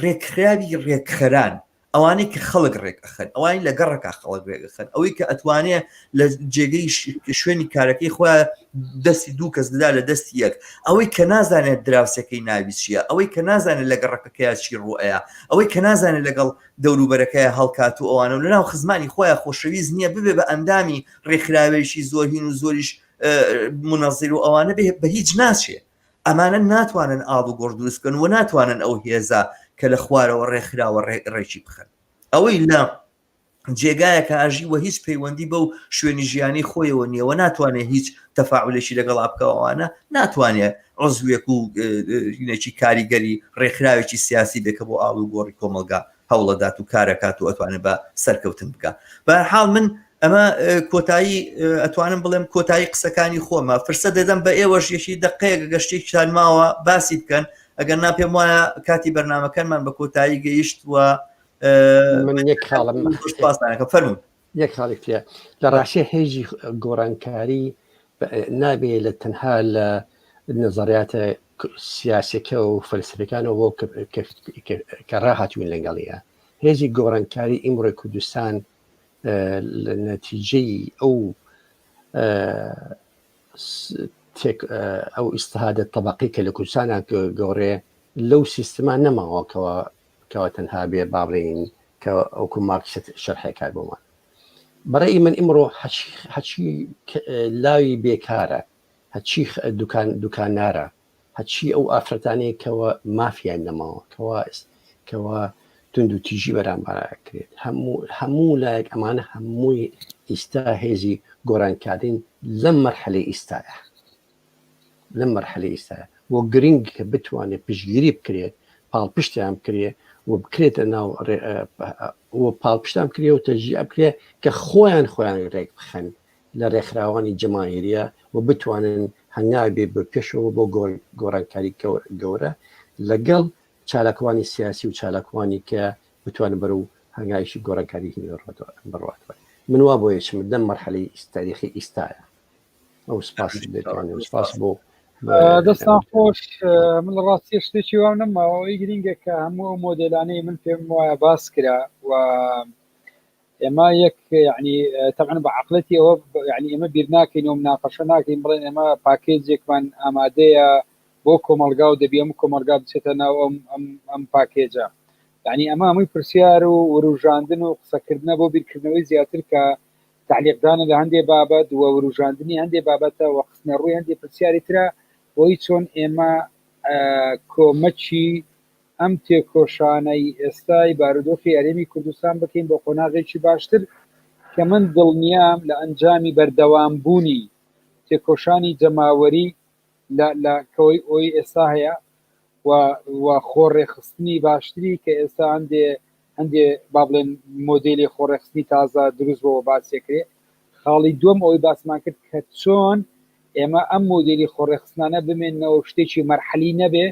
ڕێکخراوی ڕێکخەران ئەوانەی کە خەڵک ڕێکەخەن ئەوانی لە گەڕەکە خەڵک ڕێکەخەن ئەوەی کە ئەتوانێت لە جێگەی شوێنی کارەکەی خۆیان دەستی دوو کەس دەدا لە دەستی یەک ئەوەی کە نازانێت دراوسەکەی ناوی چییە ئەوەی کە نازانێت لە گەڕەکەکەیە چی ڕوئەیە ئەوەی کە نازانێت لەگەڵ دەوروبەرەکەیە هەڵکات و ئەوانە و لەناو خزمانی خۆیان خۆشەویست نییە ببێ بە ئەندامی ڕێکخراوێکی زۆر هین و زۆریش منەزیر و ئەوانە بە هیچ ناچێت ئەمانە ناتوانن ئاڵ و گۆڕ دروستکەن و ناتوانن ئەو هێزە کە لە خوارەوە ڕێکخراوە ڕێکی بخەن ئەوەی لە جێگایەکە ئاژی و هیچ پەیوەندی بەو شوێنی ژیانی خۆیەوە نییەوە ناتوانێت هیچ تەفاعولێکی لەگەڵ بکەوانە ناتوانێت عزوێک و یەکی کاریگەری ڕێکخراوێکی سیاسی بێکە بۆ ئاڵ و گۆڕی کۆمەلگا هەوڵەدات و کارەکات و ئەتوانێت بە سەرکەوتن بکە بەهەرحاڵ من ئەمە کۆتایی ئەتوانم بڵێم کۆتایی قسەکانی خۆمە فرسە دەدەم بە ئێوەش یەکی دقەیەکە گەشتێکیان ماوە باسی بکەن ئەگەر ناپێم وایە کاتی بەرنامەکانمان بە کۆتایی گەیشت و من یەک خاڵم فەرموون یەک خاڵێکە لە ڕاشی هێژی گۆڕانکاری نابێت لە تەنها لە نظریاتە سیاسەکە و فەلسفەکانەوە بۆ کە ڕاهاتوون لەگەڵیە هێزی گۆڕانکاری ئیمڕۆی کوردستان لە نەتیجەی ئەو ئیستیهادە تەبەقی کە لە کوردستانە گەورێ لەو سیستەمان نەماوەکەوە کەەوە تەنها بێ بابڕین کە ئەوکو مارکس شەرحێکات بۆمان بەڕێی من ئیمڕۆ هەچی لاوی بێکارە هەچی دوکانارە هەچی ئەو ئافرەتانەیە کەەوە مافیان نەماوە کەەوە تند و تیژی بەرامبارەکرێت هەموو لایەک ئەمانە هەمووی ئیستا هێزی گۆڕانکارین لەم مەرحەلەی ئیستایە بۆ گرنگ کە بتوانێت پشتگیری بکرێت پاڵپشتیان بکرێت و بکرێتە ناو پاڵپشتان بکرێ و تەژی بکرێ کە خۆیان ڕێک بخەن لە ڕێکخراوانی جەماهیریە و بتوانن هەنگاوی بێ بە پێشەوە بۆ گۆڕانکاری گەورە لەگەڵ چالاکوانی سیاسی و چالاکوانی کە بتوانن بەرەو هەنگاویشی گۆڕانکاری بڕاتوە من وا بۆ یەکم دەم مەرحەلەی تاریخی ئیستایە ئەو سپاس بۆ دەستان خۆش من لە ڕاستی شتێکی وام نەماوەی گرینگە کە هەموو مۆدلانەی من پێم وایە باس کرا و ئێمە یەک یعنی طبعا بە عقلەتی ئەوە یعنی ئێمە بیر ناکەین و مناقەشە ناکەین بڵێن ئێمە پاکێجێکمان ئامادەیە بۆ کۆمەلگا و دەبی ئەم کۆمەلگا بچێتە ناو ئەم پاکێجە یعنی ئەمە هەمووی پرسیار و وروژاندن و قسەکردنە بۆ بیرکردنەوەی زیاتر کە تعلیقدانە لە هەندێک بابەت و وروژاندنی هەندێک بابەتە و قسنە ڕووی هەندێک پرسیاری ترە بۆی چۆن ئێمە کۆمەچی ئەم تێکۆشانەی ئێستای بارودۆخی هەرێمی کوردستان بکەین بۆ قۆناغێکی باشتر کە من دڵنیام لە ئەنجامی بەردەوام بوونی تێکۆشانی جەماوەری لە کەوەی ئەوی ئێستا هەیە و خۆڕێخستنی باشتری کە ئێستا هەندێ با بڵێن مۆدلی خۆڕێخستنی تازە دروست بۆ باسیەکرێ خاڵی دووەم ئەوەی باسمان کرد کە چۆن ئێمە ئەم مۆدلی خۆڕێخستانە بمێنەوە شتێکی مەرحەلی نەبێ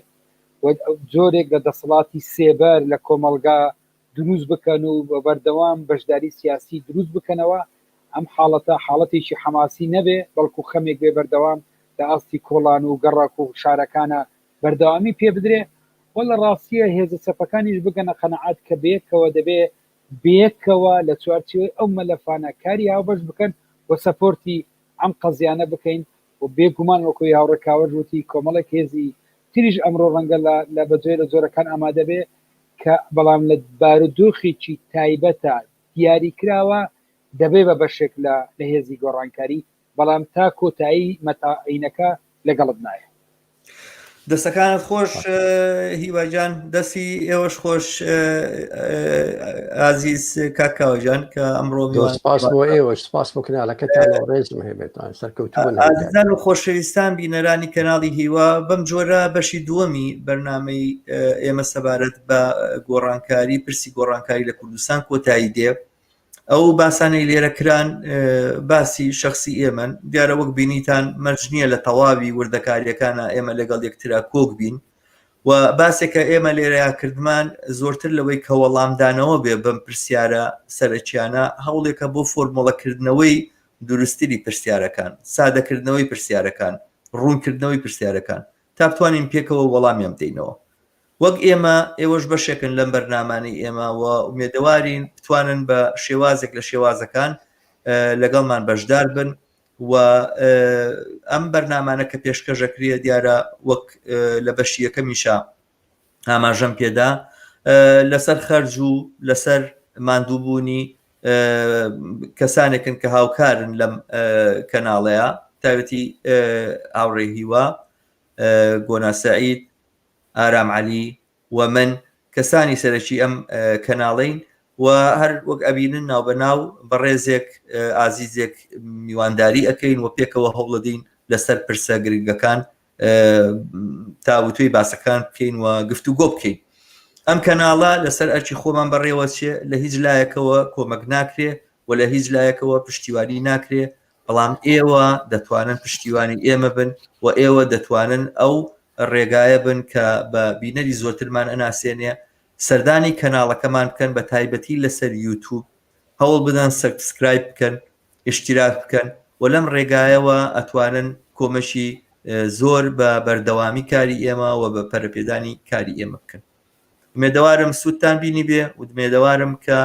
جۆرێک لە دەسەڵاتی سێبەر لە کۆمەلگا دروست بکەن و بەردەوام بەشداری سیاسی دروست بکەنەوە ئەم حاڵەتێکی حەماسی نەبێ بەڵکو خەمێک بێ بەردەوام لە ئاستی کۆڵان و گەڕاک و شارەکانە بەردەوامی پێ بدرێ وە لە ڕاستیە هێزە چەپەکانیش بگەنە قەنەعات کە بێکەوە دەبێ بێکەوە لە چوارچێوەی ئەو مەلەفانە کاری هاوبەش بکەن و سەپۆرتی ئەم قەزیانە بکەین و بێگومان وەکوی هاوڕێکاوەژ وتی کۆمەڵێک هێزی تریش ئەمڕۆ ڕەنگە لە بەجێ لە جۆرەکان ئامادە بێ کە بەڵام لە بارودۆخێکی تایبەتە دیاری کراوە دەبێ بە بەشێک لە هێزی گۆڕانکاری بەڵام تا کۆتایی مەتاعینەکە لەگەڵت نایە دەستەکانت خۆش هیواجان دەستی ئێوەش خۆش ئازیز کاکاوەجان کە ئەمڕۆ سپاس بۆ ئێوەش سپاس بۆ کناڵەکەتان و ڕێزم هەبێتان سەرکەوتوون ئازیزان و خۆشەویستان بینەرانی کەناڵی هیوا بەم جۆرە بەشی دووەمی بەرنامەی ئێمە سەبارەت بە گۆڕانکاری پرسی گۆڕانکاری لە کوردستان کۆتایی دێ ئەو باسانەی لێرە کران باسی شخصی ئێمەن دیارە وەک بینیتان مەرج نییە لە تەواوی وردەکاریەکانە ئێمە لەگەڵ یەکترا کۆک بین و باسێکە ئێمە لێرەیا کردمان زۆرتر لەوەی کە وەڵامدانەوە بێ بەم پرسیارە سەرچیانە هەوڵێکە بۆ فۆرمۆڵەکردنەوەی دروستری پرسیارەکان سادەکردنەوەی پرسیارەکان ڕوونکردنەوەی پرسیارەکان تا بتوانین پێکەوە وەڵامیان بدەینەوە وەک ئێمە ئێوەش بەشێکن لەم بەرنامانەی ئێمە و ئومێدەوارین بتوانن بە شێوازێک لە شێوازەکان لەگەڵمان بەشدار بن و ئەم بەرنامانە کە پێشکەشەکرێ دیارە وەک لە بەشی یەکەمیشە ئاماژەم پێدا لەسەر خەرج و لەسەر ماندووبوونی کەسانێکن کە هاوکارن لەم کەناڵەیە تایبەتی ئاوڕێ هیوا گۆنا سەعید ئارام عەلی و من کەسانی سەرەکی ئەم کەناڵین و هەر وەک ئەبینن ناوبەناو بەڕێزێک ئازیزێک میوانداری ئەەکەین و پێکەوە هەوڵەدەین لەسەر پرسە گرنگەکان تاوتوی باسەکان بکەین و گفتوگۆ بکەین ئەم کەناڵە لەسەر ئەرچی خۆمان بەڕێوە چێ لە هیچ لایەکەوە کۆمەک ناکرێ و لە هیچ لایەکەوە پشتیوانی ناکرێ بەڵام ئێوە دەتوانن پشتیوانی ئێمە بن و ئێوە دەتوانن ئەو ڕێگایە بن کە بە بینەری زۆرترمان ئەناسێنێ سەردانی کەناڵەکەمان بکەن بە تایبەتی لەسەر یوتیوب هەوڵ بدەن سەبسکرایب بکەن ئیشتراک بکەن و لەم ڕێگایەوە ئەتوانن کۆمەشی زۆر بە بەردەوامی کاری ئێمە و بە پەرەپێدانی کاری ئێمە بکەن. مێدەوارم سوودتان بینی بێ و مێدەوارم کە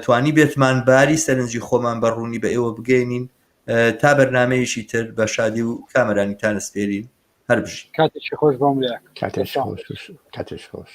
توانی بێتمان باری سەرنجی خۆمان بەڕوونی بە ئێوە بگەینین تا بەرنامەیەشی تر بە شادی و کامەرانیتان سپێرین هەر بژین. کاتێکی خۆش بۆم لێک کاتێش خۆش.